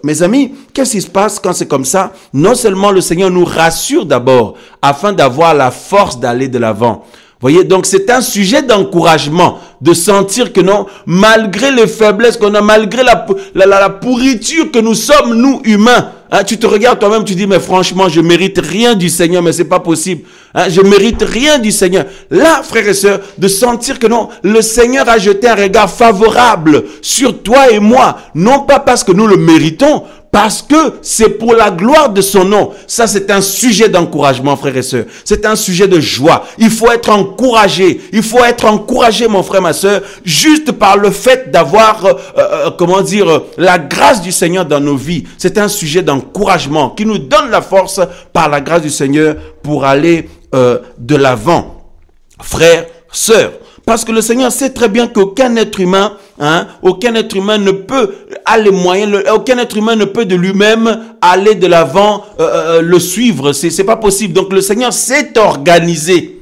mes amis, qu'est-ce qui se passe quand c'est comme ça? Non seulement le Seigneur nous rassure d'abord, afin d'avoir la force d'aller de l'avant. Voyez, donc c'est un sujet d'encouragement, de sentir que non, malgré les faiblesses qu'on a, malgré la pourriture que nous sommes, nous humains, Hein, tu te regardes toi-même, tu dis, mais franchement, je mérite rien du Seigneur, mais c'est pas possible. Hein, je mérite rien du Seigneur. Là, frères et sœurs, de sentir que non, le Seigneur a jeté un regard favorable sur toi et moi. Non pas parce que nous le méritons, parce que c'est pour la gloire de son nom. Ça, c'est un sujet d'encouragement, frères et sœurs. C'est un sujet de joie. Il faut être encouragé. Il faut être encouragé, mon frère, ma sœur, juste par le fait d'avoir, la grâce du Seigneur dans nos vies. C'est un sujet d'encouragement qui nous donne la force par la grâce du Seigneur pour aller de l'avant. Frères, sœurs, parce que le Seigneur sait très bien qu'aucun être humain, aucun être humain ne peut aller moyen, aucun être humain ne peut de lui-même aller de l'avant, le suivre. C'est pas possible. Donc le Seigneur s'est organisé.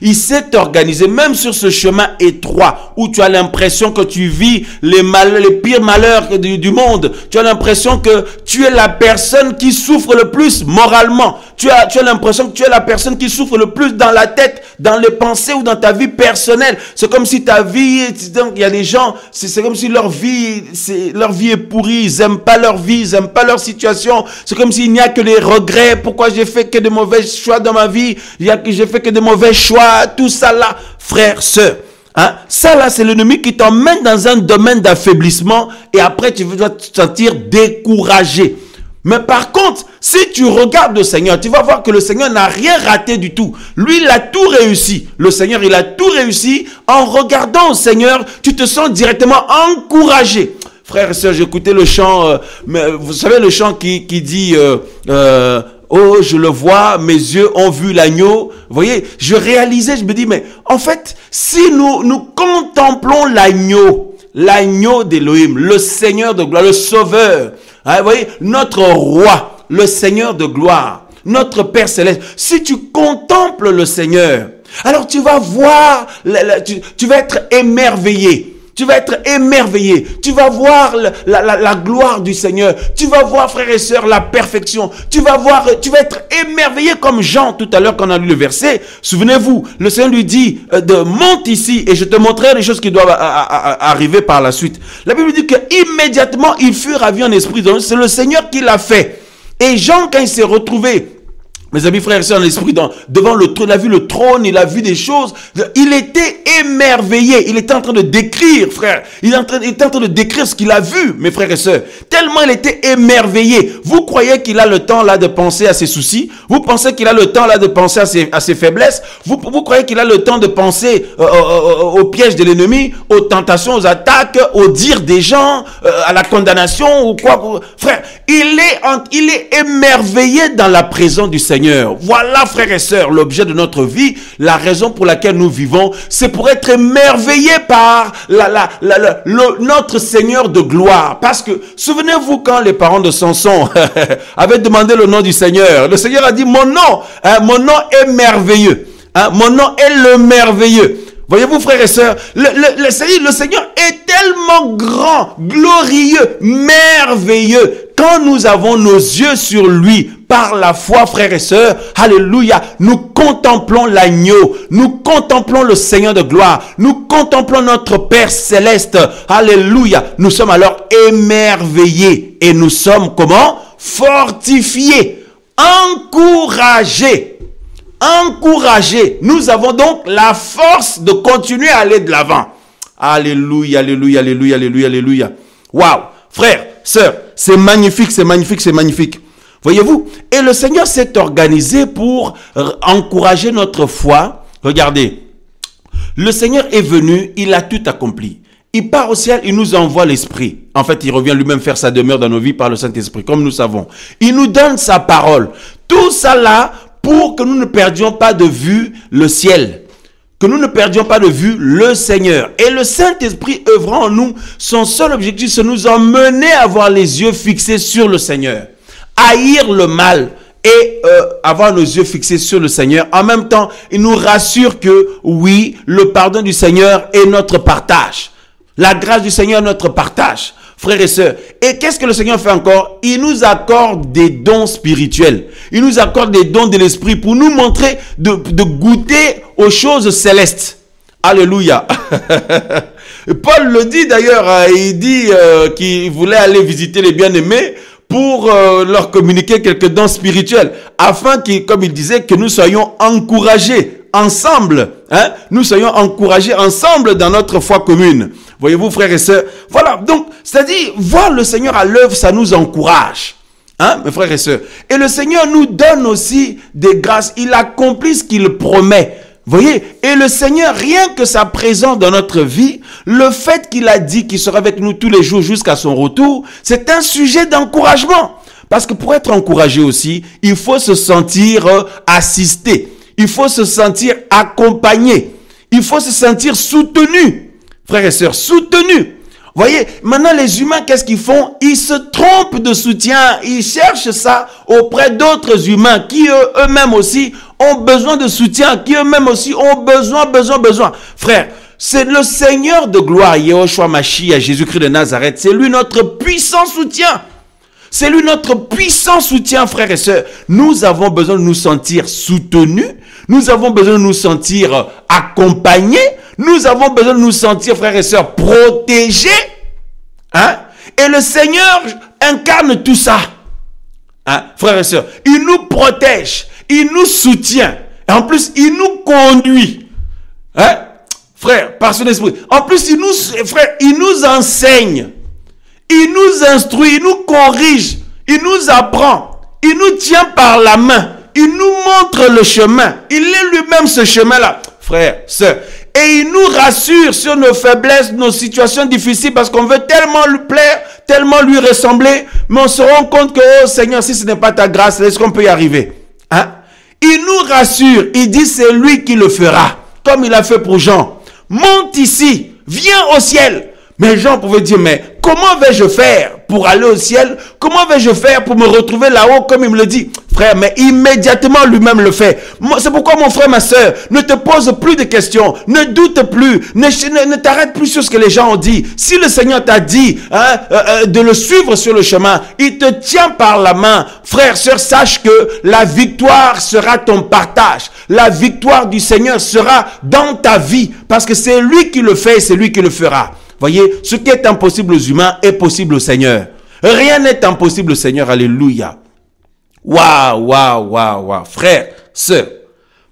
Il s'est organisé, même sur ce chemin étroit où tu as l'impression que tu vis les pires malheurs du monde. Tu as l'impression que tu es la personne qui souffre le plus moralement. Tu as l'impression que tu es la personne qui souffre le plus dans la tête, dans les pensées ou dans ta vie personnelle. C'est comme si ta vie, il y a des gens, c'est comme si leur vie est pourrie. Ils aiment pas leur vie, ils aiment pas leur situation. C'est comme s'il n'y a que des regrets. Pourquoi j'ai fait que de mauvais choix dans ma vie? J'ai fait que de mauvais choix. Tout ça là, frère, sœur. Ça là, c'est l'ennemi qui t'emmène dans un domaine d'affaiblissement et après tu vas te sentir découragé. Mais par contre, si tu regardes le Seigneur, tu vas voir que le Seigneur n'a rien raté du tout. Lui, il a tout réussi. Le Seigneur, il a tout réussi. En regardant au Seigneur, tu te sens directement encouragé. Frère et sœur, j'écoutais le chant, mais vous savez le chant qui dit oh, je le vois, mes yeux ont vu l'agneau. Vous voyez, je réalisais, je me dis, mais en fait, si nous contemplons l'agneau d'Élohim, le Seigneur de gloire, le Sauveur, vous voyez, notre roi, le Seigneur de gloire, notre Père céleste, si tu contemples le Seigneur, alors tu vas voir, tu vas être émerveillé. Tu vas être émerveillé. Tu vas voir la gloire du Seigneur. Tu vas voir, frères et sœurs, la perfection. Tu vas être émerveillé comme Jean tout à l'heure quand on a lu le verset. Souvenez-vous, le Seigneur lui dit, monte ici et je te montrerai les choses qui doivent arriver par la suite. La Bible dit que immédiatement il fut ravi en esprit. Donc c'est le Seigneur qui l'a fait. Et Jean, quand il s'est retrouvé, mes amis, frères et sœurs, en l'esprit, devant le trône, il a vu le trône, il a vu des choses. Il était émerveillé. Il était en train de décrire, frère. Il était en train de décrire ce qu'il a vu, mes frères et sœurs. Tellement il était émerveillé. Vous croyez qu'il a le temps là de penser à ses soucis? Vous pensez qu'il a le temps là de penser à ses faiblesses? Vous croyez qu'il a le temps de penser aux pièges de l'ennemi, aux tentations, aux attaques, aux dires des gens, à la condamnation ou quoi? Frère, il est émerveillé dans la présence du Seigneur. Voilà, frères et sœurs, l'objet de notre vie, la raison pour laquelle nous vivons, c'est pour être émerveillé par notre Seigneur de gloire. Parce que, souvenez-vous quand les parents de Samson avaient demandé le nom du Seigneur, le Seigneur a dit, mon nom est merveilleux. Mon nom est le merveilleux. Voyez-vous, frères et sœurs, le Seigneur est tellement grand, glorieux, merveilleux. Quand nous avons nos yeux sur lui, par la foi, frères et sœurs, alléluia, nous contemplons l'agneau, nous contemplons le Seigneur de gloire, nous contemplons notre Père céleste, alléluia. Nous sommes alors émerveillés et nous sommes comment? Fortifiés, encouragés. Nous avons donc la force de continuer à aller de l'avant. Alléluia, alléluia, alléluia, alléluia, alléluia. Waouh, frères, sœurs, c'est magnifique, c'est magnifique, c'est magnifique. Voyez-vous? Et le Seigneur s'est organisé pour encourager notre foi. Regardez, le Seigneur est venu, il a tout accompli. Il part au ciel, il nous envoie l'Esprit. En fait, il revient lui-même faire sa demeure dans nos vies par le Saint-Esprit, comme nous savons. Il nous donne sa parole. Tout ça là, pour que nous ne perdions pas de vue le ciel. Que nous ne perdions pas de vue le Seigneur. Et le Saint-Esprit œuvrant en nous, son seul objectif, c'est nous emmener à avoir les yeux fixés sur le Seigneur. Haïr le mal et avoir nos yeux fixés sur le Seigneur. En même temps, il nous rassure que oui, le pardon du Seigneur est notre partage. La grâce du Seigneur est notre partage. Frères et sœurs, et qu'est-ce que le Seigneur fait encore? Il nous accorde des dons spirituels. Il nous accorde des dons de l'esprit pour nous montrer de goûter aux choses célestes. Alléluia. Paul le dit d'ailleurs, il dit qu'il voulait aller visiter les bien-aimés pour leur communiquer quelques dons spirituels, afin que, comme il disait, que nous soyons encouragés ensemble, hein? Nous soyons encouragés ensemble dans notre foi commune. Voyez-vous, frères et sœurs? Voilà, donc, c'est-à-dire, voir le Seigneur à l'œuvre, ça nous encourage. Hein, mes frères et sœurs? Et le Seigneur nous donne aussi des grâces. Il accomplit ce qu'il promet. Voyez? Et le Seigneur, rien que sa présence dans notre vie, le fait qu'il a dit qu'il sera avec nous tous les jours jusqu'à son retour, c'est un sujet d'encouragement. Parce que pour être encouragé aussi, il faut se sentir assisté. Il faut se sentir accompagné. Il faut se sentir soutenu. Frères et sœurs, soutenu. Voyez, maintenant les humains, qu'est-ce qu'ils font? Ils se trompent de soutien. Ils cherchent ça auprès d'autres humains qui eux-mêmes aussi ont besoin de soutien, qui eux-mêmes aussi ont besoin. Frère, c'est le Seigneur de gloire, Yehoshua Mashiach, Jésus-Christ de Nazareth. C'est lui notre puissant soutien. C'est lui notre puissant soutien, frères et sœurs. Nous avons besoin de nous sentir soutenus. Nous avons besoin de nous sentir accompagnés. Nous avons besoin de nous sentir, frères et sœurs, protégés. Hein? Et le Seigneur incarne tout ça. Hein? Frères et sœurs, il nous protège. Il nous soutient. Et en plus, il nous conduit. Hein? Frère, par son esprit. En plus, il nous enseigne. Il nous instruit, il nous corrige, il nous apprend, il nous tient par la main, il nous montre le chemin. Il est lui-même ce chemin-là, frère, sœur. Et il nous rassure sur nos faiblesses, nos situations difficiles, parce qu'on veut tellement lui plaire, tellement lui ressembler, mais on se rend compte que, oh Seigneur, si ce n'est pas ta grâce, est-ce qu'on peut y arriver? Hein? Il nous rassure, il dit c'est lui qui le fera, comme il a fait pour Jean. Monte ici, viens au ciel. Mais Jean pouvait dire, mais comment vais-je faire pour aller au ciel? Comment vais-je faire pour me retrouver là-haut comme il me le dit? Frère, mais immédiatement lui-même le fait. C'est pourquoi mon frère, ma soeur, ne te pose plus de questions. Ne doute plus. Ne t'arrête plus sur ce que les gens ont dit. Si le Seigneur t'a dit de le suivre sur le chemin, il te tient par la main. Frère, sœur, sache que la victoire sera ton partage. La victoire du Seigneur sera dans ta vie. Parce que c'est lui qui le fait et c'est lui qui le fera. Voyez, ce qui est impossible aux humains est possible au Seigneur. Rien n'est impossible au Seigneur. Alléluia. Waouh, waouh, waouh, waouh. Frères, sœurs,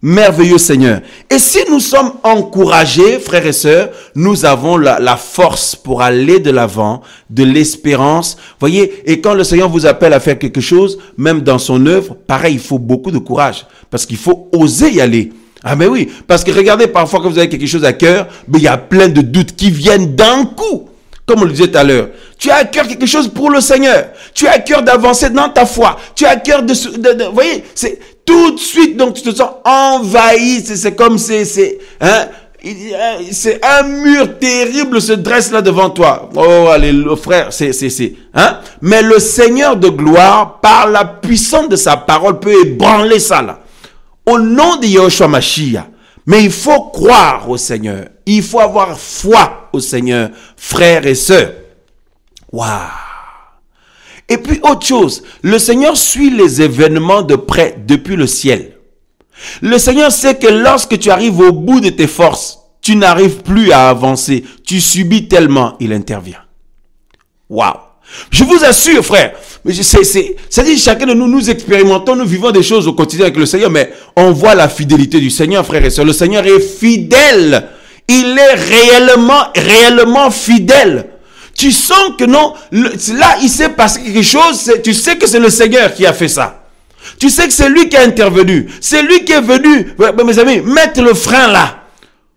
merveilleux Seigneur. Et si nous sommes encouragés, frères et sœurs, nous avons la force pour aller de l'avant, de l'espérance. Voyez, et quand le Seigneur vous appelle à faire quelque chose, même dans son œuvre, pareil, il faut beaucoup de courage. Parce qu'il faut oser y aller. Ah mais oui, parce que regardez, parfois quand vous avez quelque chose à cœur, mais il y a plein de doutes qui viennent d'un coup. Comme on le disait tout à l'heure, tu as à cœur quelque chose pour le Seigneur. Tu as à cœur d'avancer dans ta foi. Tu as à cœur vous voyez, c'est tout de suite, donc tu te sens envahi. C'est comme c'est un mur terrible se dresse là devant toi. Oh, allez, frère, hein? Mais le Seigneur de gloire, par la puissance de sa parole, peut ébranler ça là. Au nom de Yehoshua Mashiach. Mais il faut croire au Seigneur. Il faut avoir foi au Seigneur, frères et sœurs. Waouh! Et puis autre chose, le Seigneur suit les événements de près depuis le ciel. Le Seigneur sait que lorsque tu arrives au bout de tes forces, tu n'arrives plus à avancer. Tu subis tellement, il intervient. Waouh! Je vous assure, frère, c'est-à-dire chacun de nous, nous expérimentons, nous vivons des choses au quotidien avec le Seigneur, mais on voit la fidélité du Seigneur, frère et sœurs. Le Seigneur est fidèle. Il est réellement fidèle. Tu sens que non, là, il s'est passé quelque chose, tu sais que c'est le Seigneur qui a fait ça. Tu sais que c'est lui qui a intervenu. C'est lui qui est venu, mes amis, mettre le frein là.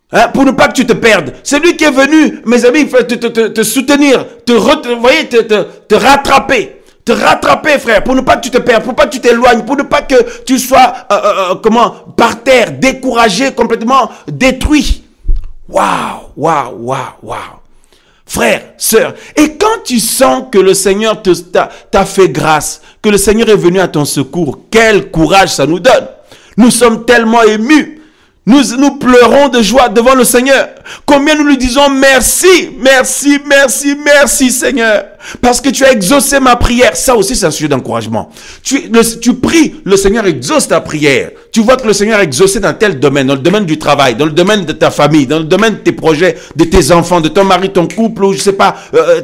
Hein, pour ne pas que tu te perdes. C'est lui qui est venu, mes amis, te soutenir, te rattraper. Te rattraper, frère, pour ne pas que tu te perdes, pour ne pas que tu t'éloignes, pour ne pas que tu sois, par terre, découragé, complètement détruit. Waouh, waouh, waouh, waouh. Frère, sœur, et quand tu sens que le Seigneur t'a fait grâce, que le Seigneur est venu à ton secours, quel courage ça nous donne. Nous sommes tellement émus. Nous pleurons de joie devant le Seigneur. Combien nous lui disons merci, merci, merci, merci Seigneur. Parce que tu as exaucé ma prière. Ça aussi c'est un sujet d'encouragement. Tu pries, le Seigneur exauce ta prière. Tu vois que le Seigneur a exaucé dans tel domaine, dans le domaine du travail, dans le domaine de ta famille, dans le domaine de tes projets, de tes enfants, de ton mari, ton couple, ou je sais pas,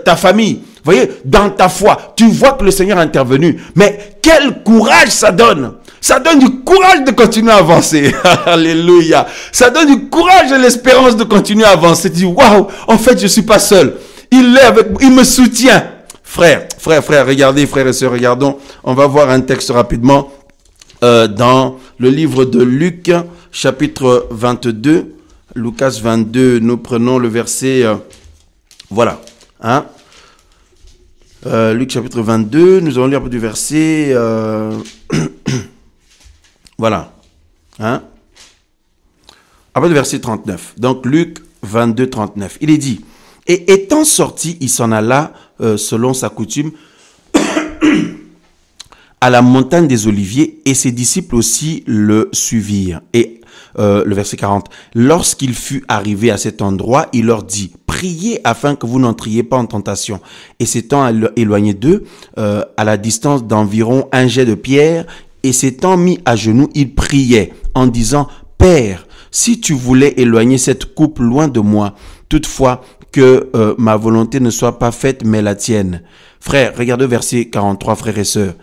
ta famille. Voyez, dans ta foi, tu vois que le Seigneur est intervenu. Mais quel courage ça donne! Ça donne du courage de continuer à avancer. Alléluia. Ça donne du courage et l'espérance de continuer à avancer. Tu dis, waouh, en fait, je suis pas seul. Il est avec moi, il me soutient. Frère, regardez, frères et sœurs, regardons. On va voir un texte rapidement dans le livre de Luc, chapitre 22. Lucas 22, nous prenons le verset, voilà, hein. Luc chapitre 22, nous allons lire du verset, voilà, hein, après le verset 39. Donc Luc 22, 39, il est dit, et étant sorti, il s'en alla selon sa coutume à la montagne des Oliviers, et ses disciples aussi le suivirent. Et le verset 40, lorsqu'il fut arrivé à cet endroit, il leur dit, priez afin que vous n'entriez pas en tentation. Et s'étant éloigné d'eux, à la distance d'environ un jet de pierre, et s'étant mis à genoux, il priait en disant, Père, si tu voulais éloigner cette coupe loin de moi, toutefois que ma volonté ne soit pas faite, mais la tienne. Frère, regardez verset 43, frères et sœurs.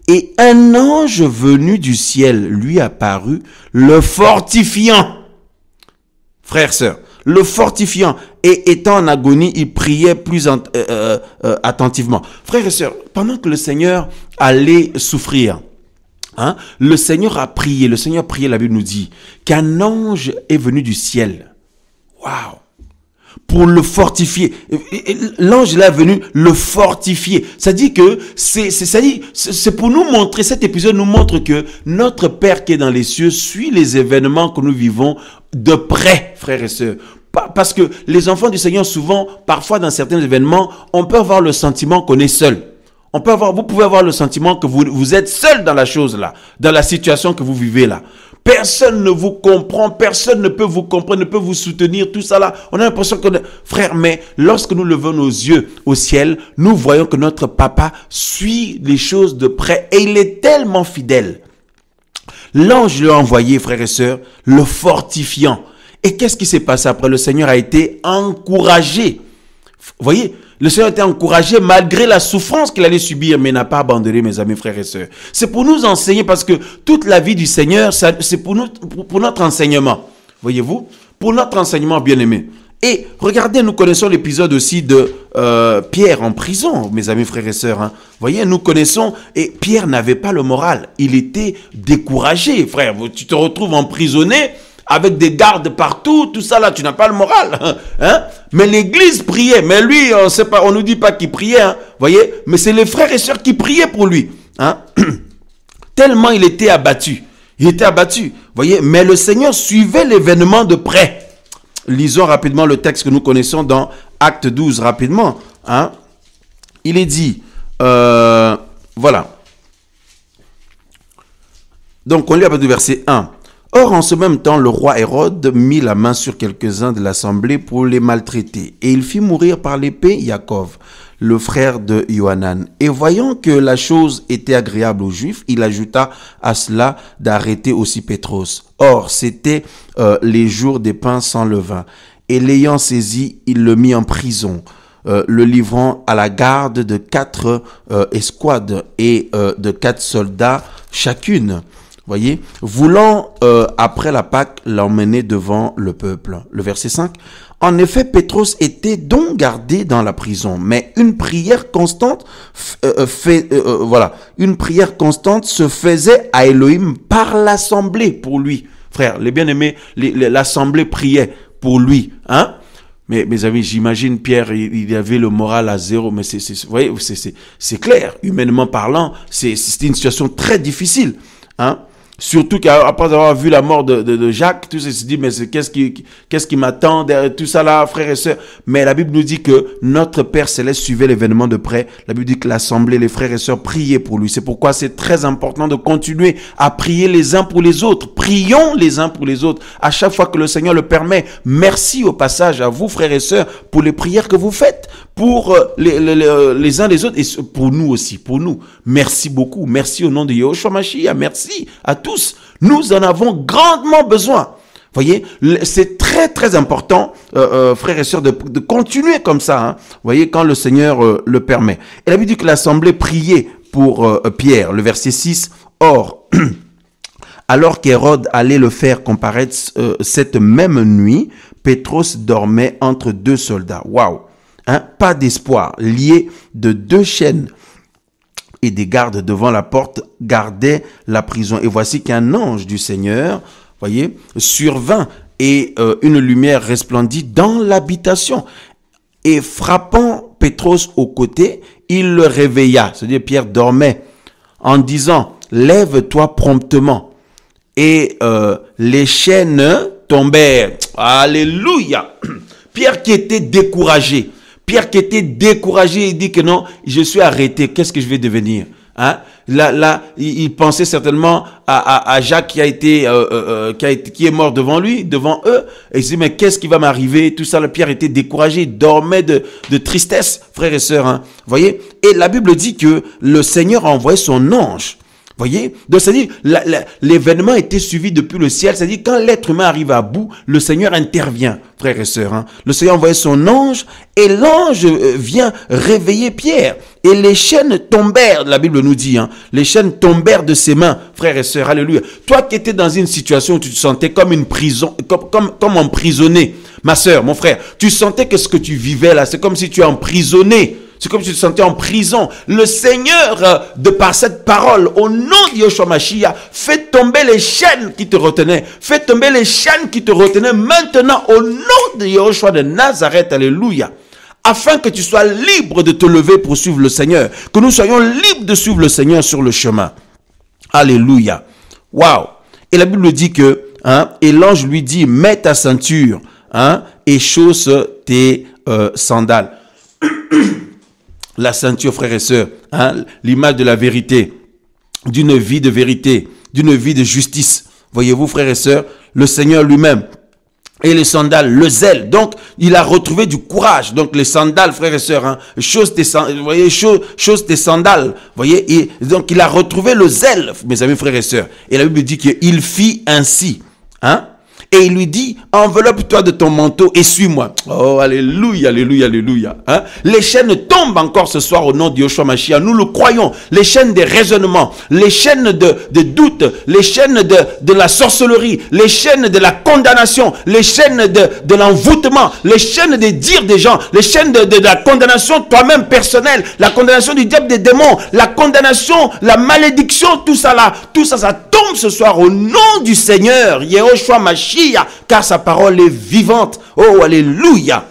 Et un ange venu du ciel lui apparut, le fortifiant. Frères, sœurs, le fortifiant. Et étant en agonie, il priait plus attentivement. Frères et sœurs, pendant que le Seigneur allait souffrir, hein, le Seigneur a prié. Le Seigneur a prié, la Bible nous dit, qu'un ange est venu du ciel. Waouh! Pour le fortifier. L'ange là est venu le fortifier. Ça dit que c'est pour nous montrer, cet épisode nous montre que notre Père qui est dans les cieux suit les événements que nous vivons de près, frères et sœurs. Parce que les enfants du Seigneur, souvent, parfois dans certains événements, on peut avoir le sentiment qu'on est seul. Vous pouvez avoir le sentiment que vous êtes seul dans la chose là, dans la situation que vous vivez là. Personne ne vous comprend, personne ne peut vous comprendre, ne peut vous soutenir, tout ça là. On a l'impression que, frère, mais lorsque nous levons nos yeux au ciel, nous voyons que notre papa suit les choses de près et il est tellement fidèle. L'ange lui a envoyé, frères et sœurs, le fortifiant. Et qu'est-ce qui s'est passé après? Le Seigneur a été encouragé. Vous voyez? Le Seigneur a été encouragé malgré la souffrance qu'il allait subir, mais n'a pas abandonné, mes amis, frères et sœurs. C'est pour nous enseigner, parce que toute la vie du Seigneur, c'est pour notre enseignement. Voyez-vous? Pour notre enseignement, bien-aimé. Et regardez, nous connaissons l'épisode aussi de Pierre en prison, mes amis, frères et sœurs. Hein. Voyez, nous connaissons, et Pierre n'avait pas le moral. Il était découragé, frère. Tu te retrouves emprisonné, avec des gardes partout, tout ça là, tu n'as pas le moral. Hein? Mais l'église priait, mais lui, on nous dit pas qu'il priait, hein? Voyez, mais c'est les frères et sœurs qui priaient pour lui. Hein? Tellement il était abattu. Il était abattu, voyez, mais le Seigneur suivait l'événement de près. Lisons rapidement le texte que nous connaissons dans Acte 12, rapidement. Hein? Il est dit, voilà. Donc on lit à partir du verset 1. Or, en ce même temps, le roi Hérode mit la main sur quelques-uns de l'assemblée pour les maltraiter. Et il fit mourir par l'épée Yaakov, le frère de Johanan. Et voyant que la chose était agréable aux Juifs, il ajouta à cela d'arrêter aussi Pétros. Or, c'était les jours des pains sans levain. Et l'ayant saisi, il le mit en prison, le livrant à la garde de 4 escouades et de 4 soldats chacune. Voyez, voulant après la Pâque l'emmener devant le peuple. Le verset 5. En effet, Pétros était donc gardé dans la prison, mais une prière constante une prière constante se faisait à Elohim par l'assemblée pour lui. Frère, les bien-aimés, l'assemblée priait pour lui, hein? Mais mes amis, j'imagine Pierre, il avait le moral à zéro, mais vous voyez, c'est clair, humainement parlant, c'était une situation très difficile, hein? Surtout qu'après avoir vu la mort de Jacques, tout ça se dit, mais qu'est-ce qui m'attend derrière tout ça là, frères et sœurs? Mais la Bible nous dit que notre Père Céleste suivait l'événement de près. La Bible dit que l'assemblée, les frères et sœurs priaient pour lui. C'est pourquoi c'est très important de continuer à prier les uns pour les autres. Prions les uns pour les autres à chaque fois que le Seigneur le permet. Merci au passage à vous, frères et sœurs, pour les prières que vous faites pour les uns les autres et pour nous aussi, pour nous. Merci beaucoup. Merci au nom de Yahushua Mashiach. Merci à tous. Nous en avons grandement besoin. Voyez, c'est très très important, frères et sœurs, de continuer comme ça. Hein. Voyez, quand le Seigneur le permet. Et la Bible dit que l'assemblée priait pour Pierre. Le verset 6, or, alors qu'Hérode allait le faire comparaître cette même nuit, Pétros dormait entre deux soldats. Waouh! Hein? Pas d'espoir, lié de deux chaînes. Et des gardes devant la porte gardaient la prison. Et voici qu'un ange du Seigneur, voyez, survint et une lumière resplendit dans l'habitation. Et frappant Pétros au côté, il le réveilla. C'est-à-dire Pierre dormait en disant, lève-toi promptement. Et les chaînes tombèrent. Alléluia. Pierre qui était découragé. Pierre qui était découragé, il dit que non, je suis arrêté, qu'est-ce que je vais devenir? Hein? Là, il pensait certainement à Jacques qui est mort devant lui, devant eux. Et il se dit, mais qu'est-ce qui va m'arriver? Tout ça, le Pierre était découragé, il dormait de tristesse, frères et sœurs. Hein? Voyez? Et la Bible dit que le Seigneur a envoyé son ange. Voyez? Donc, c'est-à-dire, l'événement était suivi depuis le ciel. C'est-à-dire, quand l'être humain arrive à bout, le Seigneur intervient, frères et sœurs. Hein. Le Seigneur a envoyé son ange et l'ange vient réveiller Pierre. Et les chaînes tombèrent, la Bible nous dit, hein, les chaînes tombèrent de ses mains, frères et sœurs. Alléluia. Toi qui étais dans une situation où tu te sentais comme une prison, comme emprisonné, ma sœur, mon frère, tu sentais que ce que tu vivais là, c'est comme si tu es emprisonné. C'est comme si tu te sentais en prison. Le Seigneur, de par cette parole, au nom de Yeshua Mashiach, fait tomber les chaînes qui te retenaient. Fait tomber les chaînes qui te retenaient maintenant au nom de Yeshua de Nazareth. Alléluia. Afin que tu sois libre de te lever pour suivre le Seigneur. Que nous soyons libres de suivre le Seigneur sur le chemin. Alléluia. Waouh. Et la Bible dit que, hein, et l'ange lui dit, mets ta ceinture, hein, et chausse tes sandales. La ceinture, frères et sœurs, hein, l'image de la vérité, d'une vie de vérité, d'une vie de justice. Voyez-vous, frères et sœurs, le Seigneur lui-même. Et les sandales, le zèle. Donc, il a retrouvé du courage. Donc, les sandales, frères et sœurs, hein, chose tes sandales. Voyez, et donc, il a retrouvé le zèle, mes amis, frères et sœurs. Et la Bible dit qu'il fit ainsi, hein. Et il lui dit, enveloppe-toi de ton manteau et suis-moi. Oh, alléluia, alléluia, alléluia. Hein? Les chaînes tombent encore ce soir au nom de Yeshua Mashiach. Nous le croyons. Les chaînes des raisonnements, les chaînes de doute, les chaînes de la sorcellerie, les chaînes de la condamnation, les chaînes de l'envoûtement, les chaînes des dires des gens, les chaînes de la condamnation toi-même personnelle, la condamnation du diable des démons, la condamnation, la malédiction, tout ça là, ça tombe ce soir au nom du Seigneur, Yeshua Mashiach. Car sa parole est vivante. Oh, alléluia.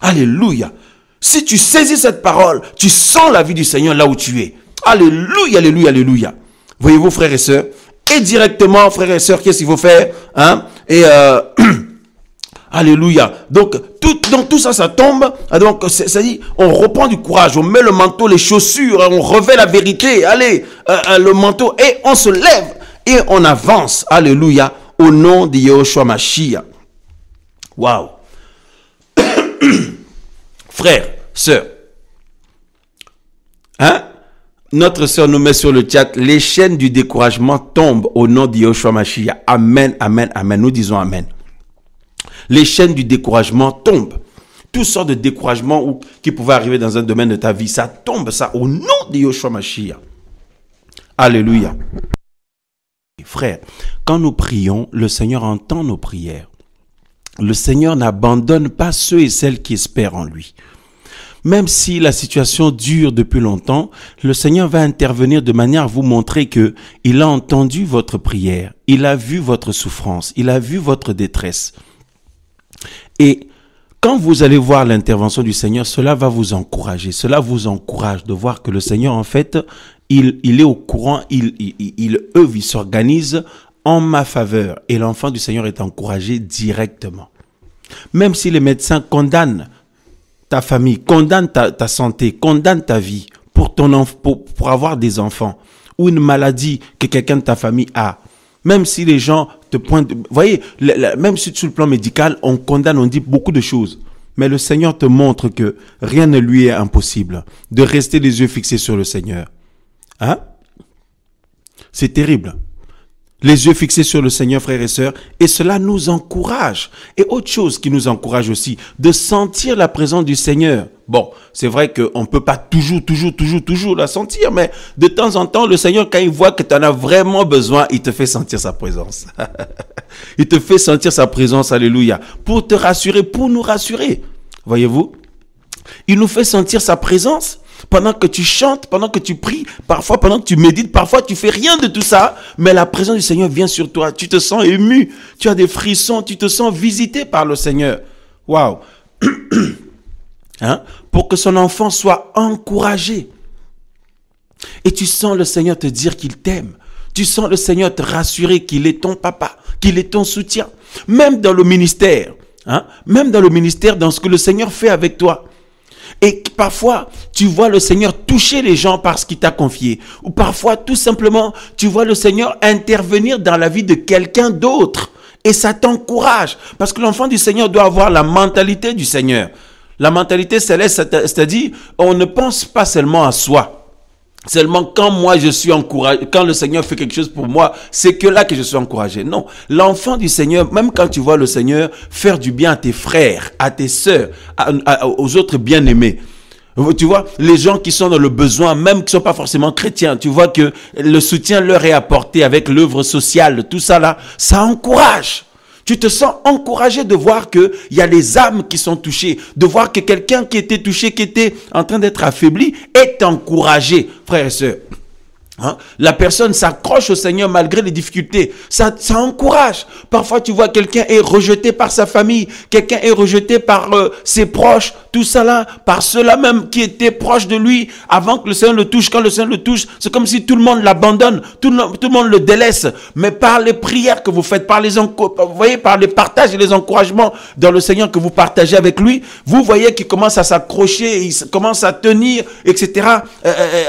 Alléluia. Si tu saisis cette parole, tu sens la vie du Seigneur là où tu es. Alléluia, alléluia, alléluia. Voyez-vous, frères et sœurs. Et directement, frères et sœurs, qu'est-ce qu'il faut faire? Hein? Et alléluia. Donc tout ça, ça tombe. Donc, ça dit, on reprend du courage, on met le manteau, les chaussures, on revêt la vérité. Allez, le manteau, et on se lève et on avance. Alléluia. Au nom de Yeshua Mashiach. Waouh. Frères, sœurs. Hein? Notre sœur nous met sur le chat. Les chaînes du découragement tombent au nom de Yeshua Mashiach. Amen, amen, amen. Nous disons amen. Les chaînes du découragement tombent. Toutes sortes de découragements qui pouvaient arriver dans un domaine de ta vie. Ça tombe, ça, au nom de Yeshua Mashiach. Alléluia. Frères, quand nous prions, le Seigneur entend nos prières. Le Seigneur n'abandonne pas ceux et celles qui espèrent en lui. Même si la situation dure depuis longtemps, le Seigneur va intervenir de manière à vous montrer que il a entendu votre prière, il a vu votre souffrance, il a vu votre détresse. Et quand vous allez voir l'intervention du Seigneur, cela va vous encourager. Cela vous encourage de voir que le Seigneur, en fait, il est au courant, il œuvre, il s'organise en ma faveur. Et l'enfant du Seigneur est encouragé directement. Même si les médecins condamnent ta famille, condamnent ta santé, condamnent ta vie pour avoir des enfants, ou une maladie que quelqu'un de ta famille a, même si les gens te pointent, vous voyez, même si sur le plan médical, on condamne, on dit beaucoup de choses. Mais le Seigneur te montre que rien ne lui est impossible de rester les yeux fixés sur le Seigneur. Hein? C'est terrible. Les yeux fixés sur le Seigneur, frères et sœurs, et cela nous encourage. Et autre chose qui nous encourage aussi, de sentir la présence du Seigneur. Bon, c'est vrai qu'on ne peut pas toujours la sentir, mais de temps en temps, le Seigneur, quand il voit que tu en as vraiment besoin, il te fait sentir sa présence. Il te fait sentir sa présence, alléluia, pour te rassurer, pour nous rassurer. Voyez-vous? Il nous fait sentir sa présence. Pendant que tu chantes, pendant que tu pries, parfois pendant que tu médites, parfois tu fais rien de tout ça, mais la présence du Seigneur vient sur toi. Tu te sens ému, tu as des frissons, tu te sens visité par le Seigneur. Waouh! Hein? Pour que son enfant soit encouragé. Et tu sens le Seigneur te dire qu'il t'aime. Tu sens le Seigneur te rassurer qu'il est ton papa, qu'il est ton soutien. Même dans le ministère, hein? Même dans le ministère, dans ce que le Seigneur fait avec toi. Et parfois, tu vois le Seigneur toucher les gens par ce qu'il t'a confié. Ou parfois, tout simplement, tu vois le Seigneur intervenir dans la vie de quelqu'un d'autre. Et ça t'encourage. Parce que l'enfant du Seigneur doit avoir la mentalité du Seigneur. La mentalité céleste, c'est-à-dire, on ne pense pas seulement à soi. Seulement quand moi je suis encouragé, quand le Seigneur fait quelque chose pour moi, c'est que là que je suis encouragé. Non, l'enfant du Seigneur, même quand tu vois le Seigneur faire du bien à tes frères, à tes sœurs, aux autres bien-aimés, tu vois, les gens qui sont dans le besoin, même qui ne sont pas forcément chrétiens, tu vois que le soutien leur est apporté avec l'œuvre sociale, tout ça là, ça encourage. Tu te sens encouragé de voir qu'il y a des âmes qui sont touchées, de voir que quelqu'un qui était touché, qui était en train d'être affaibli, est encouragé, frères et sœurs. Hein? La personne s'accroche au Seigneur malgré les difficultés. Ça encourage. Parfois, tu vois quelqu'un est rejeté par sa famille, quelqu'un est rejeté par ses proches, tout ça là, par ceux-là même qui étaient proches de lui avant que le Seigneur le touche. Quand le Seigneur le touche, c'est comme si tout le monde l'abandonne, tout le monde le délaisse. Mais par les prières que vous faites, par les partages et les encouragements dans le Seigneur que vous partagez avec lui, vous voyez qu'il commence à s'accrocher, il commence à tenir, etc.,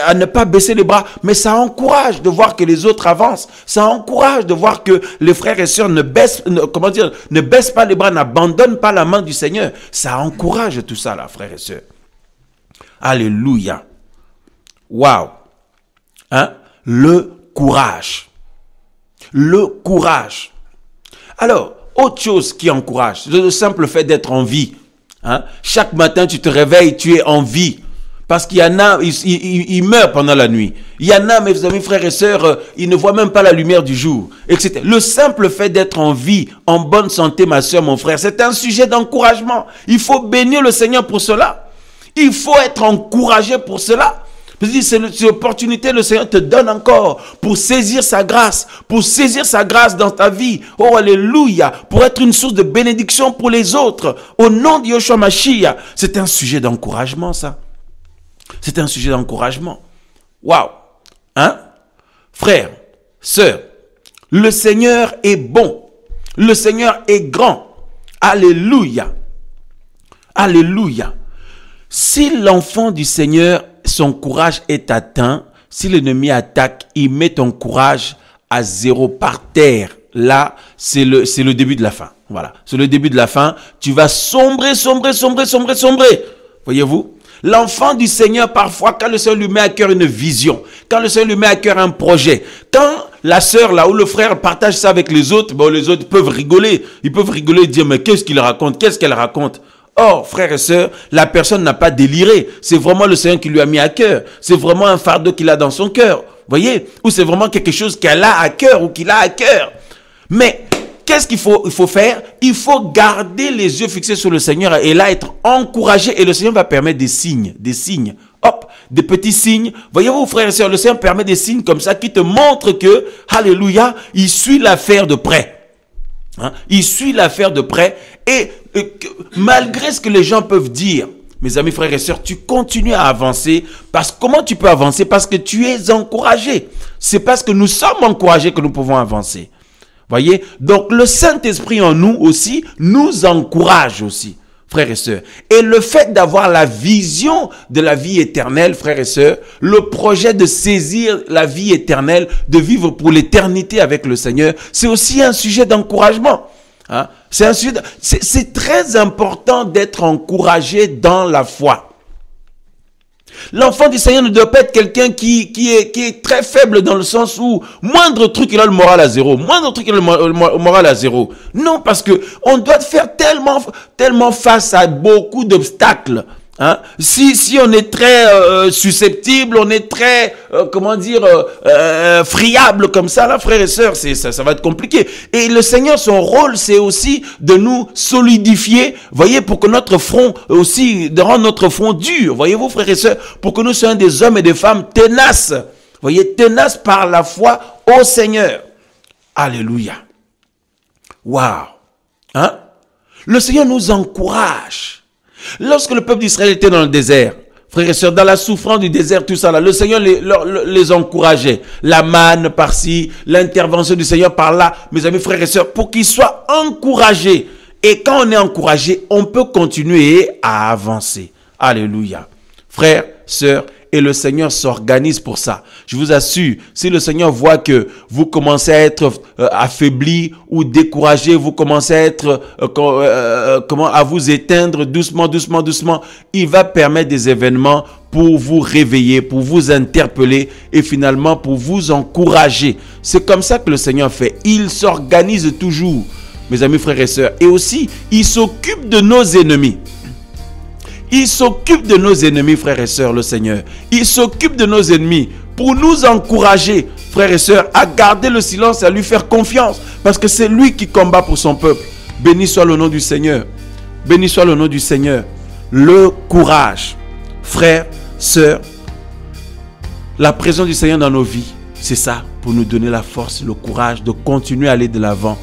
à ne pas baisser les bras. Mais ça encourage de voir que les autres avancent. Ça encourage de voir que les frères et sœurs ne baissent pas les bras, n'abandonnent pas la main du Seigneur. Ça encourage tout ça là, frères et sœurs. Alléluia. Waouh. Hein? Le courage. Le courage. Alors, autre chose qui encourage, le simple fait d'être en vie. Hein? Chaque matin, tu te réveilles, tu es en vie. Parce qu'il y en a, ils meurent pendant la nuit. Il y en a, mes amis, frères et sœurs, ils ne voient même pas la lumière du jour, etc. Le simple fait d'être en vie, en bonne santé, ma sœur, mon frère, c'est un sujet d'encouragement. Il faut bénir le Seigneur pour cela. Il faut être encouragé pour cela. C'est l'opportunité que le Seigneur te donne encore pour saisir sa grâce dans ta vie. Oh, alléluia, pour être une source de bénédiction pour les autres. Au nom de Yeshua Mashiach, c'est un sujet d'encouragement, ça. C'est un sujet d'encouragement. Waouh! Hein? Frères, sœurs, le Seigneur est bon. Le Seigneur est grand. Alléluia. Alléluia. Si l'enfant du Seigneur, son courage est atteint, si l'ennemi attaque, il met ton courage à zéro par terre. Là, c'est le début de la fin. Voilà. C'est le début de la fin. Tu vas sombrer. Voyez-vous? L'enfant du Seigneur, parfois, quand le Seigneur lui met à cœur une vision, quand le Seigneur lui met à cœur un projet, quand la sœur là ou le frère partage ça avec les autres, bon, les autres peuvent rigoler. Ils peuvent rigoler et dire, mais qu'est-ce qu'il raconte? Qu'est-ce qu'elle raconte? Or, frères et sœurs, la personne n'a pas déliré. C'est vraiment le Seigneur qui lui a mis à cœur. C'est vraiment un fardeau qu'il a dans son cœur. Voyez? Ou c'est vraiment quelque chose qu'elle a à cœur ou qu'il a à cœur. Mais qu'est-ce qu'il faut faire? Il faut garder les yeux fixés sur le Seigneur et là être encouragé. Et le Seigneur va permettre des signes. Hop, des petits signes. Voyez-vous, frères et sœurs, le Seigneur permet des signes comme ça qui te montrent que, alléluia, il suit l'affaire de près. Hein? Il suit l'affaire de près. Et malgré ce que les gens peuvent dire, mes amis, frères et sœurs, tu continues à avancer. Parce que comment tu peux avancer? Parce que tu es encouragé. C'est parce que nous sommes encouragés que nous pouvons avancer. Voyez? Donc, le Saint-Esprit en nous aussi nous encourage aussi, frères et sœurs. Et le fait d'avoir la vision de la vie éternelle, frères et sœurs, le projet de saisir la vie éternelle, de vivre pour l'éternité avec le Seigneur, c'est aussi un sujet d'encouragement. Hein? C'est très important d'être encouragé dans la foi. L'enfant du Seigneur ne doit pas être quelqu'un qui est très faible dans le sens où moindre truc il a le moral à zéro, moindre truc il a le moral à zéro. Non, parce que on doit faire tellement face à beaucoup d'obstacles. Hein? Si on est très susceptible, on est très friable comme ça, là, frères et sœurs, ça va être compliqué. Et le Seigneur, son rôle, c'est aussi de nous solidifier, voyez, pour que notre front aussi, de rendre notre front dur, voyez-vous, frères et sœurs, pour que nous soyons des hommes et des femmes tenaces, voyez, tenaces par la foi au Seigneur. Alléluia. Waouh. Hein? Le Seigneur nous encourage. Lorsque le peuple d'Israël était dans le désert, frères et sœurs, dans la souffrance du désert, tout ça là, le Seigneur les encourageait. La manne par-ci, l'intervention du Seigneur par-là, mes amis, frères et sœurs, pour qu'ils soient encouragés. Et quand on est encouragé, on peut continuer à avancer. Alléluia. Frères, sœurs, et le Seigneur s'organise pour ça. Je vous assure, si le Seigneur voit que vous commencez à être affaibli ou découragé, vous commencez à être à vous éteindre doucement, il va permettre des événements pour vous réveiller, pour vous interpeller et finalement pour vous encourager. C'est comme ça que le Seigneur fait. Il s'organise toujours, mes amis, frères et sœurs. Et aussi, il s'occupe de nos ennemis. Il s'occupe de nos ennemis, frères et sœurs, le Seigneur. Il s'occupe de nos ennemis pour nous encourager, frères et sœurs, à garder le silence et à lui faire confiance. Parce que c'est lui qui combat pour son peuple. Béni soit le nom du Seigneur. Béni soit le nom du Seigneur. Le courage, frères, sœurs, la présence du Seigneur dans nos vies, c'est ça, pour nous donner la force, le courage de continuer à aller de l'avant.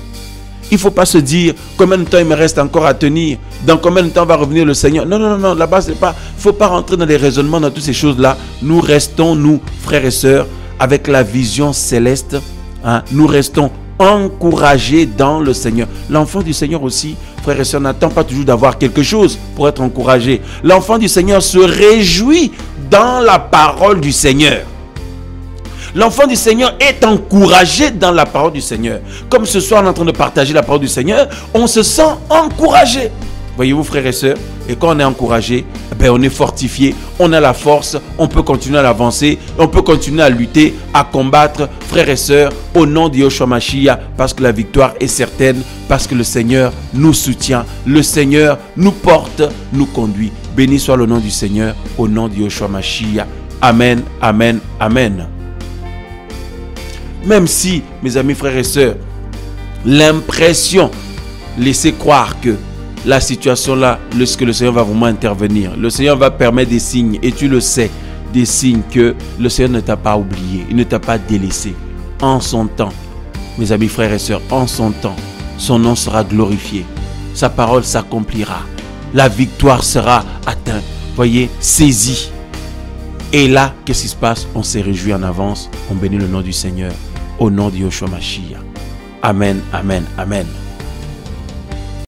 Il ne faut pas se dire combien de temps il me reste encore à tenir, dans combien de temps va revenir le Seigneur. Non, là-bas, c'est pas. Il ne faut pas rentrer dans des raisonnements, dans toutes ces choses-là. Nous restons, nous, frères et sœurs, avec la vision céleste. Hein, nous restons encouragés dans le Seigneur. L'enfant du Seigneur aussi, frères et sœurs, n'attend pas toujours d'avoir quelque chose pour être encouragé. L'enfant du Seigneur se réjouit dans la parole du Seigneur. L'enfant du Seigneur est encouragé dans la parole du Seigneur. Comme ce soir, on est en train de partager la parole du Seigneur, on se sent encouragé. Voyez-vous, frères et sœurs, et quand on est encouragé, on est fortifié, on a la force, on peut continuer à avancer, on peut continuer à lutter, à combattre, frères et sœurs, au nom de Yeshua Mashiach, parce que la victoire est certaine, parce que le Seigneur nous soutient, le Seigneur nous porte, nous conduit. Béni soit le nom du Seigneur, au nom de Yeshua Mashiach. Amen, amen, amen. Même si, mes amis, frères et sœurs, l'impression laissez croire que la situation là, lorsque le Seigneur va vraiment intervenir, le Seigneur va permettre des signes, et tu le sais, des signes que le Seigneur ne t'a pas oublié, il ne t'a pas délaissé. En son temps, mes amis, frères et sœurs, en son temps, son nom sera glorifié, sa parole s'accomplira, la victoire sera atteinte, voyez, saisie. Et là, qu'est-ce qui se passe? On s'est réjoui en avance, on bénit le nom du Seigneur. Au nom de Yeshua Mashiach. Amen, amen, amen.